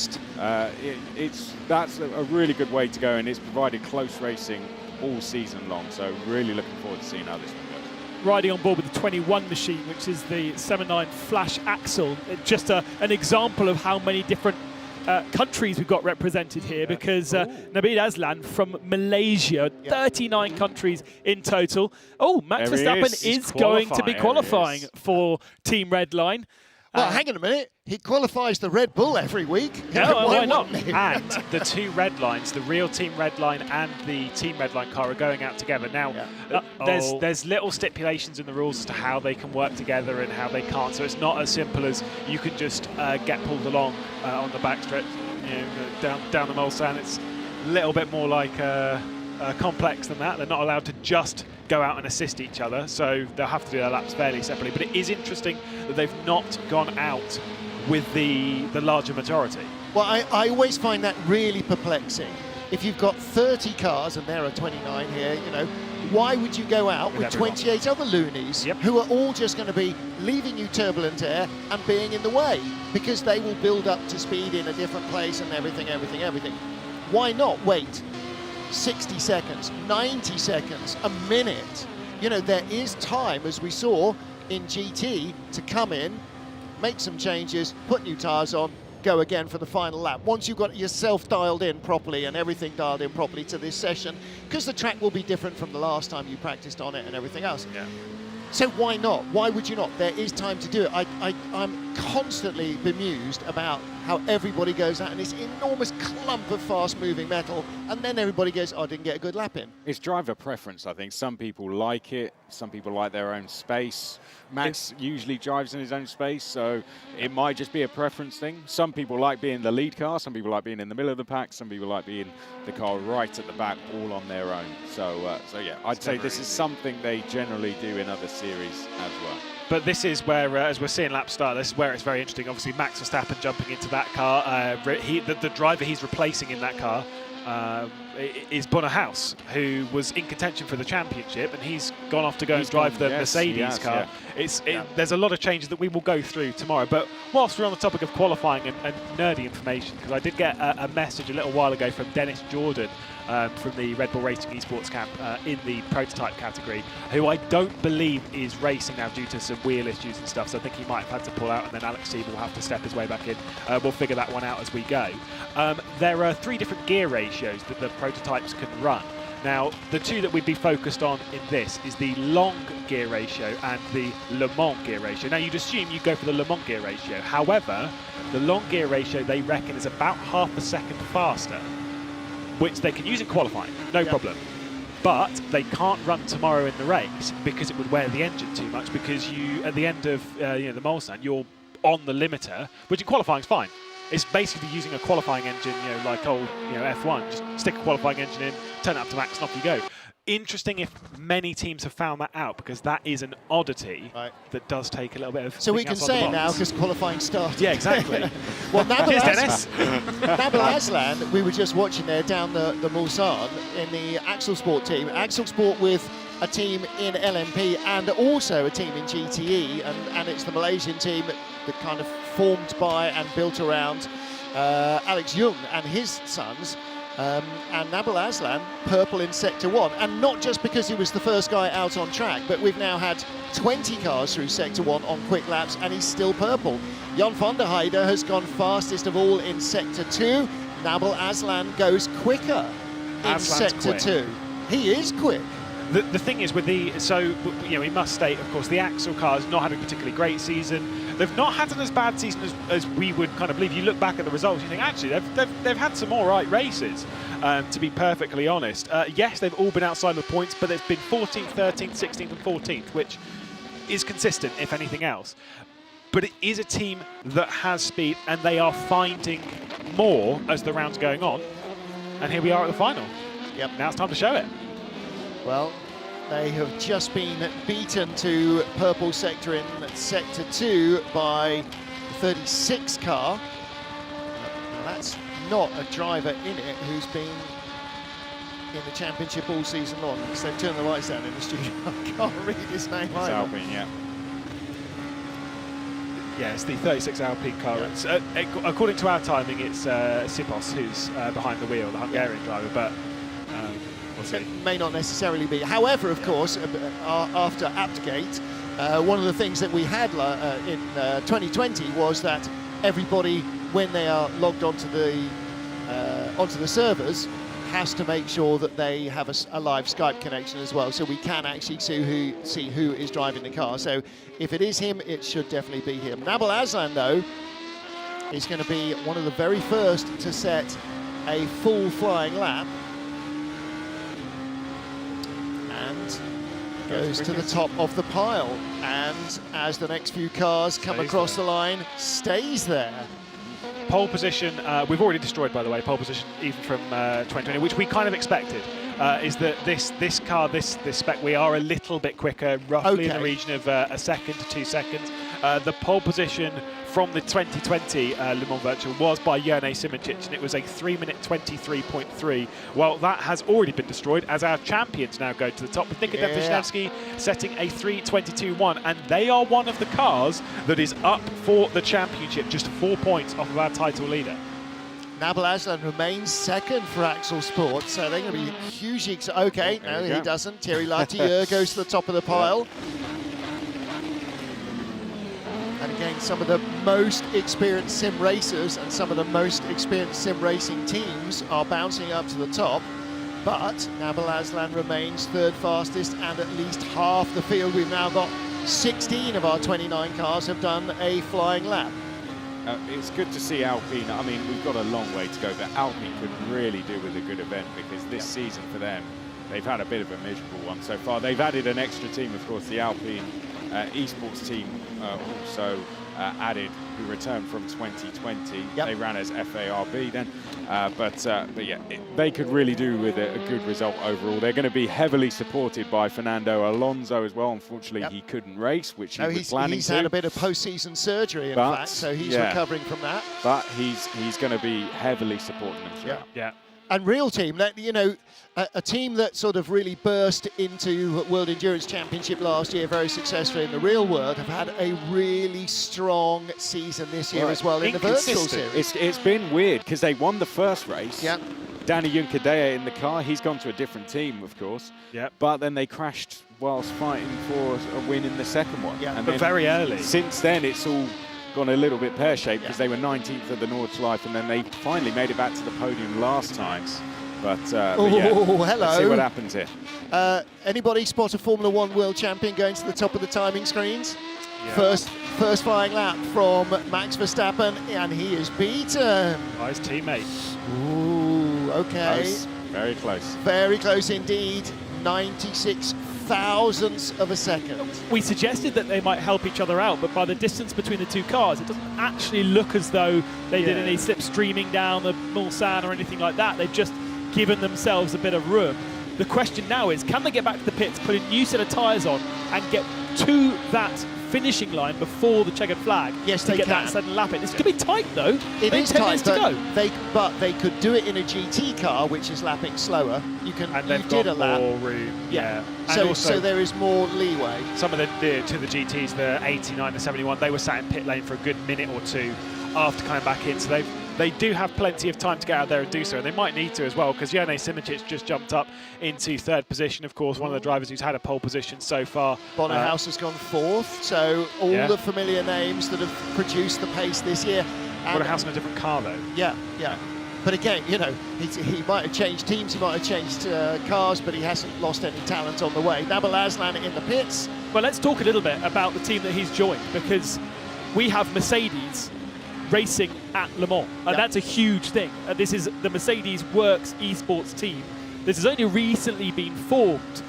that's a really good way to go, and it's provided close racing all season long. So really looking forward to seeing how this one goes. Riding on board with the 21 machine, which is the 7.9 Flash Axle. Just an example of how many different countries we've got represented here, because Nabil Aslan from Malaysia, 39 countries in total. Oh, Max Verstappen is going to be qualifying for Team Redline. Well, hang on a minute. He qualifies the Red Bull every week. No, why not? And the two red lines, the real Team Redline and the Team Redline car, are going out together. Now, there's little stipulations in the rules as to how they can work together and how they can't. So it's not as simple as you can just get pulled along on the backstretch, down the Mulsanne. It's a little bit more like complex than that. They're not allowed to just go out and assist each other, so they'll have to do their laps fairly separately. But it is interesting that they've not gone out with the larger majority. Well, I always find that really perplexing. If you've got 30 cars, and there are 29 here, why would you go out with 28 other loonies who are all just going to be leaving you turbulent air and being in the way? Because they will build up to speed in a different place and everything. Why not wait 60 seconds, 90 seconds, a minute? There is time, as we saw in GT, to come in, make some changes, put new tyres on, go again for the final lap. Once you've got yourself dialed in properly and everything dialed in properly to this session, because the track will be different from the last time you practiced on it and everything else. Yeah. So why not? Why would you not? There is time to do it. I'm constantly bemused about how everybody goes out in this enormous clump of fast-moving metal, and then everybody goes, I didn't get a good lap in. It's driver preference, I think. Some people like it. Some people like their own space. Max usually drives in his own space, so it might just be a preference thing. Some people like being the lead car. Some people like being in the middle of the pack. Some people like being the car right at the back, all on their own. So yeah, I'd say this is something they generally do in other series as well. But this is where, as we're seeing lap start, this is where it's very interesting. Obviously, Max Verstappen jumping into that car. The driver he's replacing in that car is Bonner House, who was in contention for the championship, and he's gone off to go and drive the Mercedes car. Yeah. There's a lot of changes that we will go through tomorrow. But whilst we're on the topic of qualifying and nerdy information, because I did get a message a little while ago from Dennis Jordan from the Red Bull Racing Esports camp in the prototype category, who I don't believe is racing now due to some wheel issues and stuff, so I think he might have had to pull out, and then Alex Siebel will have to step his way back in. We'll figure that one out as we go. There are 3 different gear ratios that the prototypes can run. Now, the 2 that we'd be focused on in this is the long gear ratio and the Le Mans gear ratio. Now, you'd assume you'd go for the Le Mans gear ratio. However, the long gear ratio, they reckon, is about half a second faster which they can use in qualifying, no problem. But they can't run tomorrow in the race because it would wear the engine too much, because you, at the end of the Mulsanne, you're on the limiter, which in qualifying is fine. It's basically using a qualifying engine, like old F1. Just stick a qualifying engine in, turn it up to max, and off you go. Interesting if many teams have found that out, because that is an oddity that does take a little bit of. So we can say it now because qualifying started. Yeah, exactly. Well, Cheers, Dennis. Nabil Aslan, we were just watching there down the Mulsanne in the Axel Sport team. Axel Sport with a team in LMP and also a team in GTE, and it's the Malaysian team that kind of formed by and built around Alex Jung and his sons. And Nabil Aslan, purple in Sector 1. And not just because he was the first guy out on track, but we've now had 20 cars through Sector 1 on quick laps, and he's still purple. Jan van der Heide has gone fastest of all in Sector 2. Nabil Aslan goes quicker in Sector 2. He is quick. The thing is with we must state, of course, the Axel car has not had a particularly great season. They've not had an as bad season as we would kind of believe. You look back at the results, you think, actually, they've had some all right races, to be perfectly honest. Yes, they've all been outside of the points, but they've been 14th, 13th, 16th and 14th, which is consistent, if anything else. But it is a team that has speed, and they are finding more as the round's going on. And here we are at the final. Yep. Now it's time to show it. Well, they have just been beaten to purple sector in Sector 2 by the 36 car. Now that's not a driver in it who's been in the championship all season long, because they've turned the lights down in the studio. I can't read his name either. Alpine, yeah. Yeah, it's the 36 Alpine car. Yeah. It's, according to our timing, it's Sipos who's behind the wheel, the Hungarian driver, but we'll see. May not necessarily be. However, of course, after Aptgate, one of the things that we had in 2020 was that everybody, when they are logged onto the servers, has to make sure that they have a live Skype connection as well, so we can actually see who is driving the car. So if it is him, it should definitely be him. Nabil Aslan, though, is going to be one of the very first to set a full flying lap, and goes to the top of the pile, and as the next few cars come across the line, stays there. Pole position, we've already destroyed, by the way, pole position even from 2020, which we kind of expected, is that this car, this spec, we are a little bit quicker, roughly in the region of a second to 2 seconds. The pole position from the 2020 Le Mans Virtual was by Jerne Simoncic, and it was a 3-minute 23.3. Well, that has already been destroyed as our champions now go to the top, with Nikodim Vishnevsky setting a 3:22.1, and they are one of the cars that is up for the championship, just 4 points off of our title leader. Nabil Aslan remains second for Axel Sport, so they're going to be hugely excited. Okay, no, he doesn't. Thierry Latieur goes to the top of the pile. And again, some of the most experienced sim racers and some of the most experienced sim racing teams are bouncing up to the top. But Nabil Aslan remains third fastest, and at least half the field. We've now got 16 of our 29 cars have done a flying lap. It's good to see Alpine. I mean, we've got a long way to go, but Alpine could really do with a good event, because this season for them, they've had a bit of a miserable one so far. They've added an extra team, of course, the Alpine esports team also added, who returned from 2020. They ran as FARB then, but yeah, they could really do with a good result overall. They're going to be heavily supported by Fernando Alonso as well. Unfortunately, he couldn't race, which he was planning to. He's had a bit of post-season surgery, in fact, so he's recovering from that. But he's going to be heavily supporting them throughout. Yeah. And Real Team, you know, a team that sort of really burst into World Endurance Championship last year very successfully in the real world, have had a really strong season this year as well in the virtual series. It's been weird, because they won the first race. Danny Juncadella in the car, he's gone to a different team, of course. But then they crashed whilst fighting for a win in the second one. And but very early. Since then, it's all gone a little bit pear-shaped, because they were 19th at the Nordschleife, and then they finally made it back to the podium last time. But yeah, hello. Let's see what happens here. Anybody spot a Formula One world champion going to the top of the timing screens? First flying lap from Max Verstappen, and he is beaten By his teammate. Ooh, okay. Close. Very close. Very close indeed. 96 thousandths of a second. We suggested that they might help each other out, but by the distance between the two cars, it doesn't actually look as though they did any slipstreaming down the Mulsanne or anything like that. They've just given themselves a bit of room. The question now is, can they get back to the pits, put a new set of tyres on, and get to that finishing line before the checkered flag? Yes, to they get can. that sudden lap in. It's going to be tight though. It is 10 tight, minutes to go. but they could do it in a GT car, which is lapping slower. You can. And you they've did got a lap. more room. Yeah. And So, also, so there is more leeway. some of the GTs, the 89 and 71, they were sat in pit lane for a good minute or two after coming back in. So they do have plenty of time to get out there and do so, and they might need to as well, because Jone Simoncic just jumped up into third position. Of course, one of the drivers who's had a pole position so far. Bonnerhouse has gone fourth, so all the familiar names that have produced the pace this year. Bonnerhouse in a different car though. Yeah. But again, you know, he might have changed teams, he might have changed cars, but he hasn't lost any talent on the way. Nabil Aslan in the pits. Well, let's talk a little bit about the team that he's joined, because we have Mercedes racing at Le Mans, and that's a huge thing. This is the Mercedes Works esports team. This has only recently been formed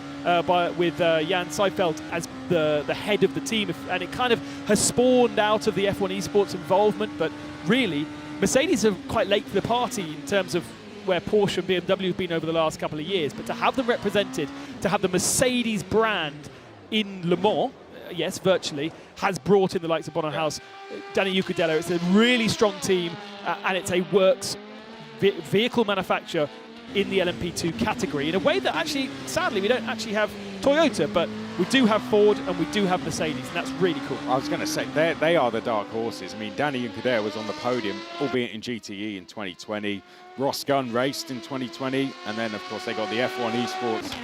with Jan Seifeld as the head of the team, and it kind of has spawned out of the F1 esports involvement. But really, Mercedes are quite late to the party in terms of where Porsche and BMW have been over the last couple of years. But to have them represented, to have the Mercedes brand in Le Mans, yes, virtually, has brought in the likes of Bonnerhouse, Danny Uccardello. It's a really strong team, and it's a works vehicle manufacturer in the LMP2 category in a way that actually, sadly, we don't actually have Toyota, but we do have Ford and we do have Mercedes, and that's really cool. I was going to say, they are the dark horses. I mean, Danny Uccardello was on the podium, albeit in GTE in 2020. Ross Gunn raced in 2020, and then, of course, they got the F1 eSports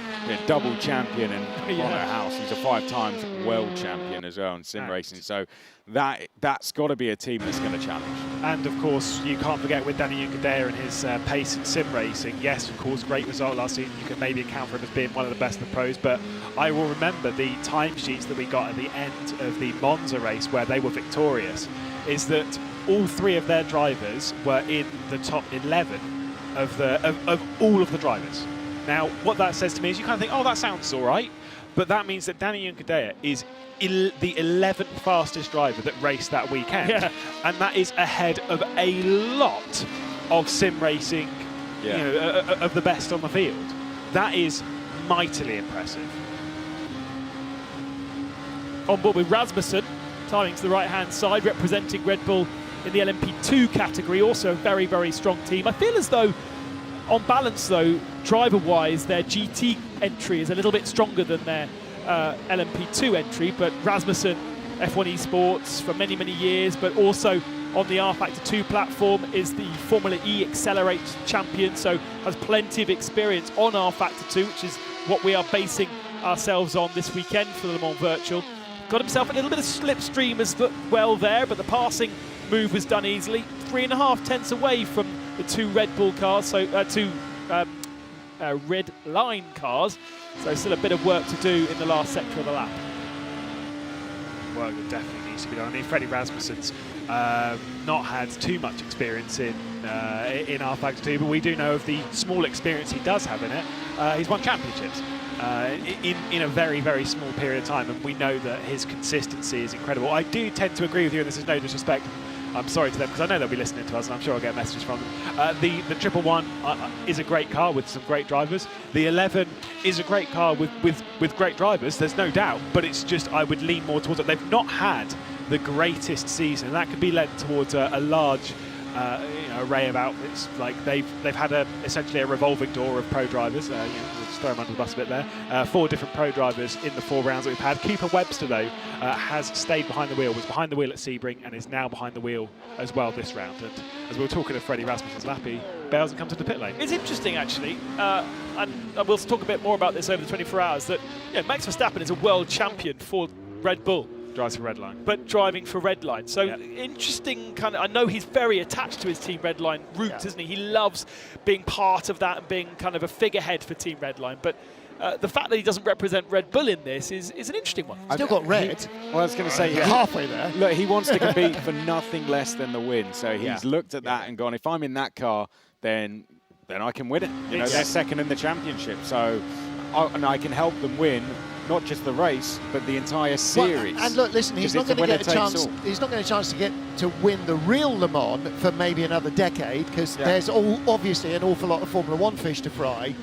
double champion, and Bonnerhouse, he's a 5-time world champion as well in sim racing. So that's got to be a team that's going to challenge. And of course, you can't forget with Danny Uccardello and his pace in sim racing. Yes, of course, great result last season. You can maybe account for him as being one of the best of the pros, but I will remember the timesheets that we got at the end of the Monza race where they were victorious, is that all three of their drivers were in the top 11 of all of the drivers. Now, what that says to me is you kind of think, oh, that sounds all right, but that means that Danny Uccardello is the 11th fastest driver that raced that weekend, and that is ahead of a lot of sim racing, you know, of the best on the field. That is mightily impressive. On board with Rasmussen, timing to the right-hand side, representing Red Bull in the LMP2 category, also a very, very strong team. I feel as though, on balance though, driver-wise, their GT entry is a little bit stronger than their LMP2 entry, but Rasmussen, F1 eSports for many, many years, but also on the rFactor 2 platform is the Formula E Accelerate champion, so has plenty of experience on rFactor 2, which is what we are basing ourselves on this weekend for the Le Mans Virtual. Got himself a little bit of slipstream as well there, but the passing move was done easily. 3.5 tenths away from the two Red Bull cars, so two red line cars, so still a bit of work to do in the last sector of the lap. Work that definitely needs to be done. I mean, Freddie Rasmussen's not had too much experience in rFactor 2, but we do know of the small experience he does have in it. He's won championships in a very, very small period of time, and we know that his consistency is incredible. I do tend to agree with you, and this is no disrespect. I'm sorry to them, because I know they'll be listening to us, and I'm sure I'll get messages from them. The 111 is a great car with some great drivers. The 11 is a great car with great drivers, there's no doubt, but it's just, I would lean more towards it. They've not had the greatest season, and that could be led towards a large array of outfits. Like they've had essentially a revolving door of pro drivers. We'll just throw them under the bus a bit there. 4 different pro drivers in the 4 rounds that we've had. Cooper Webster though has stayed behind the wheel, was behind the wheel at Sebring, and is now behind the wheel as well this round. And as we were talking to Freddie Rasmussen's lappy, Bales and come to the pit lane. It's interesting actually, and we'll talk a bit more about this over the 24 hours, that Max Verstappen is a world champion for Red Bull. Drives for Redline. But driving for Redline. So interesting kind of, I know he's very attached to his Team Redline roots, isn't he? He loves being part of that and being kind of a figurehead for Team Redline. But the fact that he doesn't represent Red Bull in this is an interesting one. Still got red. Well, I was going to say, halfway there. Look, he wants to compete for nothing less than the win. So he's looked at that and gone, if I'm in that car, then then I can win it. You know, It's- they're second in the championship, so and I can help them win not just the race, but the entire series. Well, and look, listen, he's not Because going to it's get a winner chance. takes all. He's not going to get a chance to get to win the real Le Mans for maybe another decade, because Yeah. there's obviously an awful lot of Formula One fish to fry.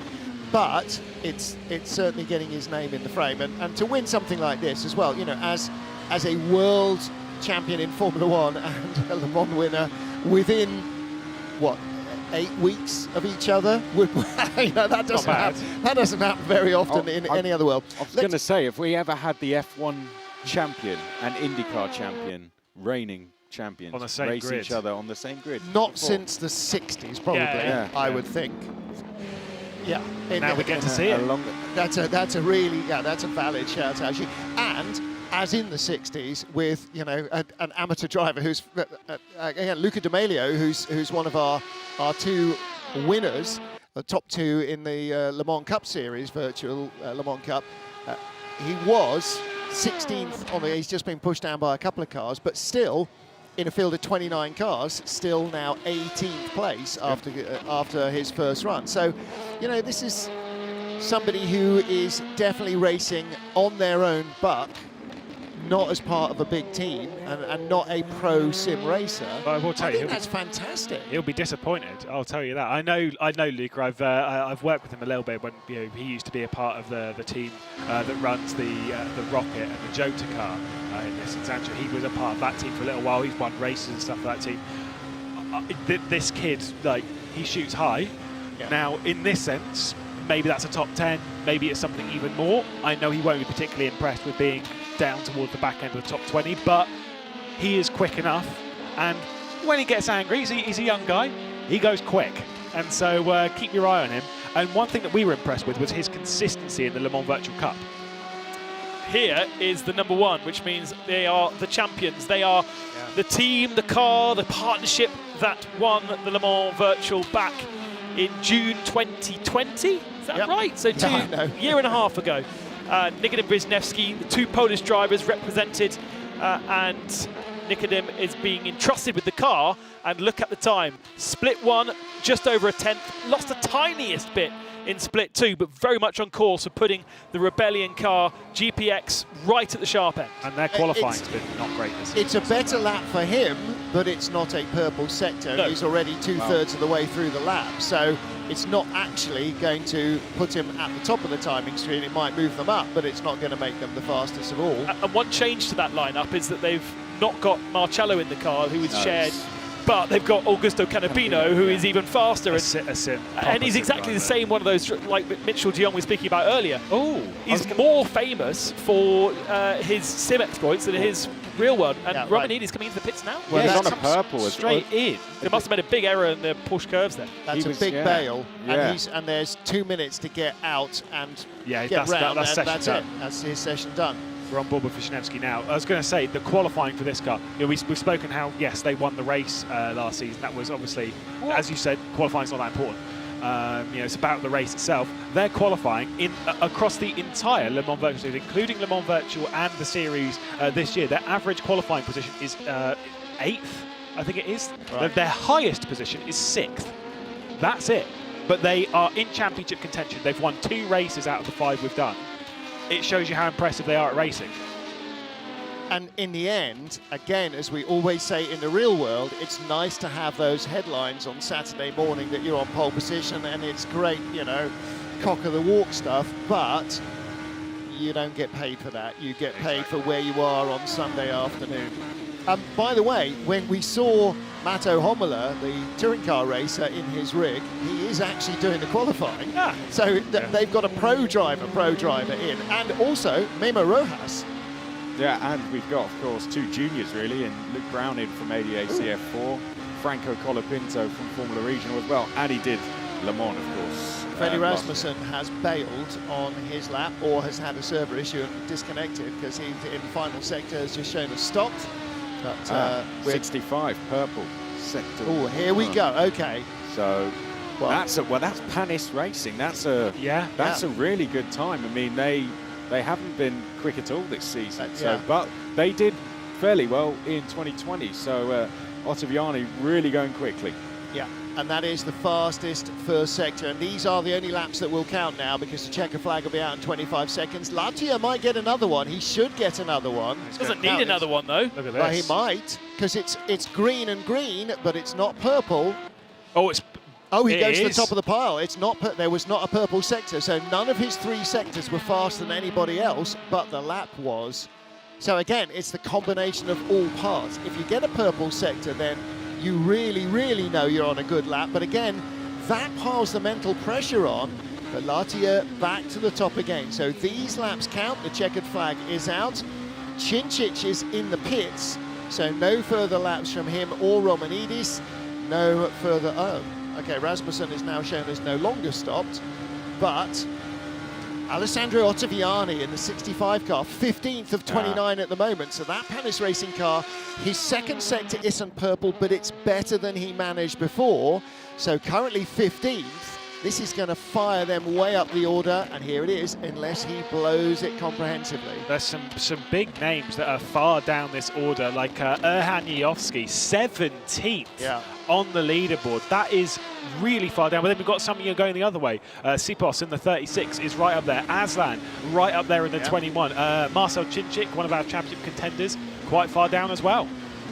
But it's certainly getting his name in the frame, and to win something like this as well, you know, as a world champion in Formula One and a Le Mans winner within what, 8 weeks of each other, you know, that doesn't bad. happen. That doesn't happen very often in any other world. I was Let's- going to say, if we ever had the F1 champion and IndyCar champion, reigning champions, On the same race grid. each other on the same grid. Not before. since the 60s, probably. Yeah. I Yeah. would think. Yeah. Now we get to see A it. longer- That's a really that's a valid shout actually. And as in the 60s, with an amateur driver who's again Luca D'Amelio, who's one of our two winners, the top two in the Le Mans Cup Series, virtual Le Mans Cup. He was 16th on the. He's just been pushed down by a couple of cars, but still. In a field of 29 cars, still now 18th place after his first run. So, you know, this is somebody who is definitely racing on their own buck, not as part of a big team, and not a pro sim racer. But I will tell I you, think that's fantastic. he'll be disappointed. I'll tell you that. I know Luca. I've worked with him a little bit when he used to be a part of the team that runs the Rocket and the Jota car in this. And he was a part of that team for a little while. He's won races and stuff for that team. This kid, he shoots high. Yeah. Now, in this sense, maybe that's a top 10. Maybe it's something even more. I know he won't be particularly impressed with being down towards the back end of the top 20, but he is quick enough, and when he gets angry, he's a young guy, he goes quick, and so keep your eye on him. And one thing that we were impressed with was his consistency in the Le Mans Virtual Cup. Here is the number one, which means they are the champions. They are the team, the car, the partnership that won the Le Mans Virtual back in June 2020. Is that Yep. right? So Yeah, I know. year and a half ago. Nikodem Brzezinski, the two Polish drivers represented, and Nikodem is being entrusted with the car. And look at the time. Split 1, just over a tenth. Lost the tiniest bit in split 2, but very much on course for putting the Rebellion car GPX right at the sharp end. And their qualifying's been not great this It's a season. better lap for him, but it's not a purple sector. No. He's already 2/3 of the way through the lap, so it's not actually going to put him at the top of the timing screen. It might move them up, but it's not going to make them the fastest of all. And one change to that lineup is that they've not got Marcello in the car, who is No, shared, it's- but they've got Augusto Canapino, who is even faster. A sim, And he's proper exactly the sim driver. same one of those, like Mitchell de Jong was speaking about earlier. Oh, He's more famous for his sim exploits than his real one. And Yeah, Roman right. Edis coming into the pits now. Well, yeah, he's that's on a purple as straight in. They must have made a big error in the Porsche curves there. That's He a was- big yeah. bail, Yeah. and there's 2 minutes to get out and Yeah, get round, that's and session that's done. it. That's his session done. We're on board with Vishnevsky now. I was going to say, the qualifying for this car, we've spoken how, yes, they won the race last season. That was obviously, as you said, qualifying's not that important. It's about the race itself. They're qualifying across the entire Le Mans Virtual Series, including Le Mans Virtual and the series this year. Their average qualifying position is 8th, I think it is. Right. Their highest position is 6th. That's it. But they are in championship contention. They've won 2 races out of the 5 we've done. It shows you how impressive they are at racing. And in the end, again, as we always say in the real world, it's nice to have those headlines on Saturday morning that you're on pole position, and it's great, cock of the walk stuff, but you don't get paid for that. You get paid for where you are on Sunday afternoon. By the way, when we saw Matto Homola, the touring car racer, in his rig, he is actually doing the qualifying. Ah. So they've got a pro driver in, and also Memo Rojas. yeah, and we've got, of course, 2 juniors really, and Luke Browning from ADACF4, Franco Colapinto from Formula Regional as well, and he did Le Mans, of course. Freddie last Rasmussen has bailed on his lap, or has had a server issue and disconnected, because he, in the final sector, has just shown us stopped. But year. we're 65 purple sector. oh, here we go. Okay. So Well, that's Panis Racing. That's a really good time. I mean, they haven't been quick at all this season. yeah. But they did fairly well in 2020. So Ottaviani really going quickly. yeah. and that is the fastest first sector. And these are the only laps that will count now because the checker flag will be out in 25 seconds. Latia might get another one. He should get another one. Doesn't need another one though. Look at Well, he this. might, because it's green and green, but it's not purple. Oh, it's. Oh, he It goes to the is. top of the pile. It's not. There was not a purple sector, so none of his 3 sectors were faster than anybody else, but the lap was. So again, it's the combination of all parts. If you get a purple sector, then you really, really know you're on a good lap. But again, that piles the mental pressure on. But Latia back to the top again. So these laps count. The checkered flag is out. Cincic is in the pits, so no further laps from him or Romanidis. No further. Oh, okay. Rasmussen is now shown as no longer stopped, but Alessandro Ottaviani in the 65 car, 15th of 29 at the moment. So that Panis Racing car, his second sector isn't purple, but it's better than he managed before. So currently 15th. This is going to fire them way up the order, and here it is, unless he blows it comprehensively. There's some big names that are far down this order, like Erhan Yovsky, 17th on the leaderboard. That is really far down. But then we've got some going the other way. Sipos in the 36 is right up there. Aslan right up there in the 21. Marcel Cincic, one of our championship contenders, quite far down as well.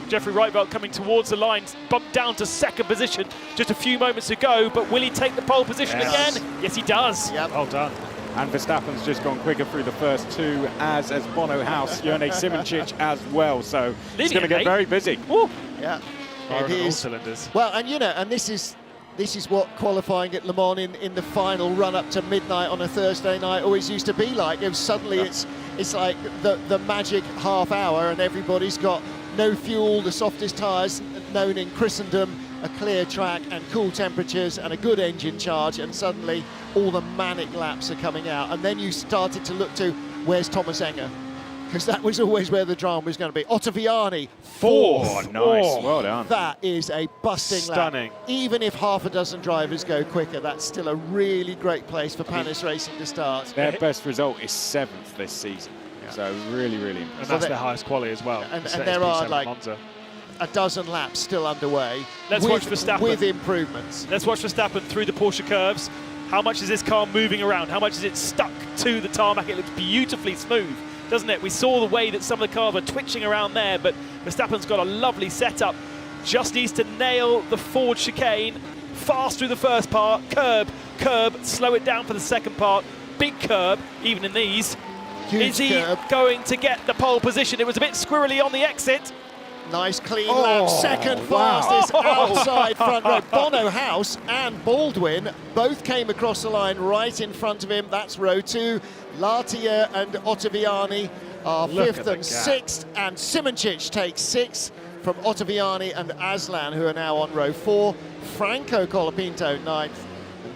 Jeffrey Reitveld coming towards the line, bumped down to second position just a few moments ago, but will he take the pole position again? Yes, he does. Yep. Well done. And Verstappen's just gone quicker through the first 2, as Bono House, Jone Simoncic as well. So it's going to get very busy. Woo. Yeah, Firing it on all is. cylinders. Well, and you know, and this is what qualifying at Le Mans in the final run up to midnight on a Thursday night always used to be like. It was suddenly it's like the magic half hour, and everybody's got no fuel, the softest tyres known in Christendom, a clear track and cool temperatures and a good engine charge, and suddenly all the manic laps are coming out. And then you started to look to, where's Thomas Enger? Because that was always where the drama was going to be. Ottaviani, 4th. Nice, well done. That is a busting Stunning. lap. Even if half a dozen drivers go quicker, that's still a really great place for Panis Racing to start. Their best result is 7th this season. So really, really And impressive. that's their highest quality as well. And It's there SP7 are, like, Monza. A dozen laps still underway. Let's watch Verstappen. With improvements. Let's watch Verstappen through the Porsche curves. How much is this car moving around? How much is it stuck to the tarmac? It looks beautifully smooth, doesn't it? We saw the way that some of the cars were twitching around there, but Verstappen's got a lovely setup. Just needs to nail the forward chicane. Fast through the first part. Curb, slow it down for the second part. Big curb, even in these. Huge Is he curb. going to get the pole position? It was a bit squirrely on the exit. Nice clean lap, second fastest outside front row. Bono House and Baldwin both came across the line right in front of him. That's row 2. Latia and Ottaviani are Look 5th at the and gap. 6th, and Simoncic takes 6th from Ottaviani and Aslan, who are now on row 4. Franco Colapinto 9th,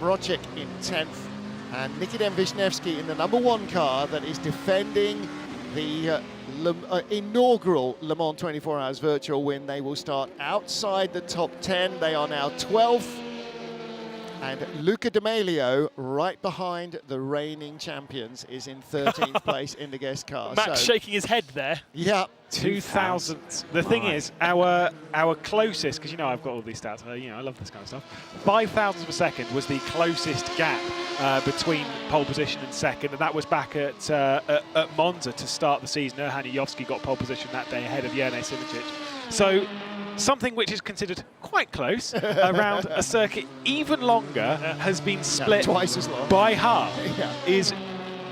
Mrocic in 10th, and Nikitin Wisniewski in the number 1 car that is defending the inaugural Le Mans 24 Hours virtual win. They will start outside the top 10. They are now 12th. And Luca D'Amelio, right behind the reigning champions, is in 13th place in the guest car. Max shaking his head there. Yeah. 2000. The thing is, our closest, because you know I've got all these stats. I love this kind of stuff. 5,000 of a second was the closest gap between pole position and second, and that was back at Monza to start the season. Erhan Yovsky got pole position that day ahead of Jone Simoncic. So something which is considered quite close around a circuit even longer has been split twice as long. by half. Yeah. Is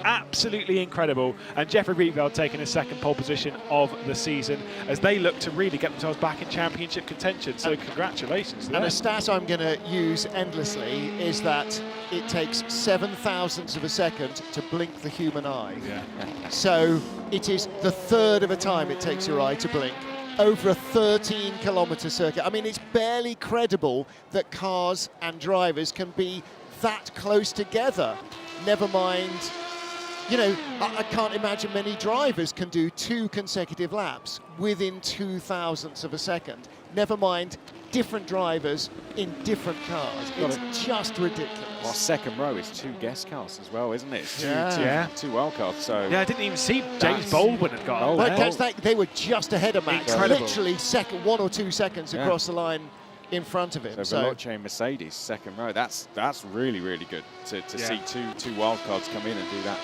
absolutely incredible, and Jeffrey Reitveld taking his second pole position of the season as they look to really get themselves back in championship contention. So congratulations to And them. a stat I'm going to use endlessly is that it takes 7,000ths of a second to blink the human eye. Yeah. So it is the third of a time it takes your eye to blink over a 13-kilometre circuit. I mean, it's barely credible that cars and drivers can be that close together. Never mind, I can't imagine many drivers can do 2 consecutive laps within 2,000ths of a second. Never mind different drivers in different cars. It's just ridiculous. Well, second row is 2 guest cars as well, isn't it? It's Yeah. two wild cards. So Yeah, I didn't even see James That's- Baldwin had got up Oh, But there. that's they were just ahead of Max, Incredible. literally 1 or 2 seconds across the line in front of him. So Veloce and Mercedes, second row. That's really, really good to see two wildcards come in and do that.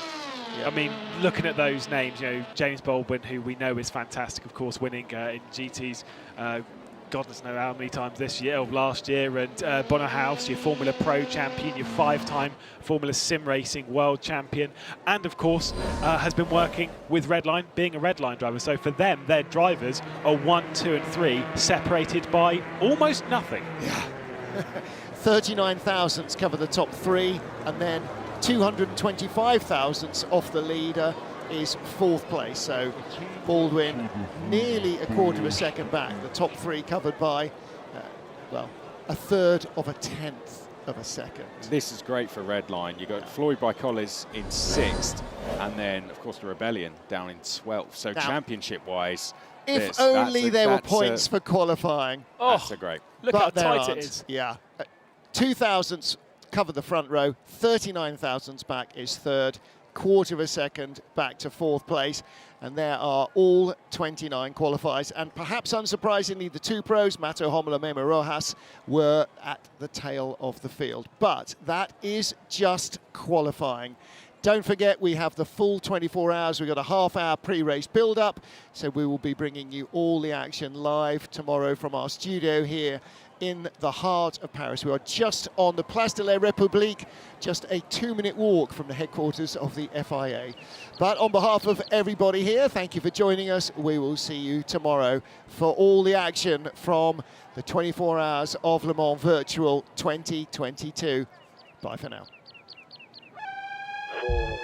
I mean, looking at those names, you know, James Baldwin, who we know is fantastic, of course, winning in GTs, God knows know how many times this year or last year, and Bono House, your Formula Pro champion, your 5-time Formula Sim Racing world champion, and of course has been working with Redline, being a Redline driver. So for them, their drivers are 1, 2 and 3 separated by almost nothing. Yeah. 39 thousandths cover the top 3, and then 225 thousandths off the leader is 4th place. So Baldwin nearly a quarter of a second back. The top 3 covered by, well, a third of a tenth of a second. This is great for Redline. You got Floyd by Collis in 6th, and then of course the Rebellion down in 12th. So now, championship-wise, if only there were points for qualifying. Oh, that's a great. look how tight it is. Yeah, 2 thousandths cover the front row. 39 thousandths back is 3rd. Quarter of a second back to 4th place, and there are all 29 qualifiers, and perhaps unsurprisingly the 2 pros, Mato Homola, Memo Rojas, were at the tail of the field. But that is just qualifying. Don't forget, we have the full 24 hours. We've got a half-hour pre-race build-up, so we will be bringing you all the action live tomorrow from our studio here in the heart of Paris. We are just on the Place de la République, just a 2-minute walk from the headquarters of the FIA. But on behalf of everybody here, thank you for joining us. We will see you tomorrow for all the action from the 24 hours of Le Mans Virtual 2022. Bye for now. 4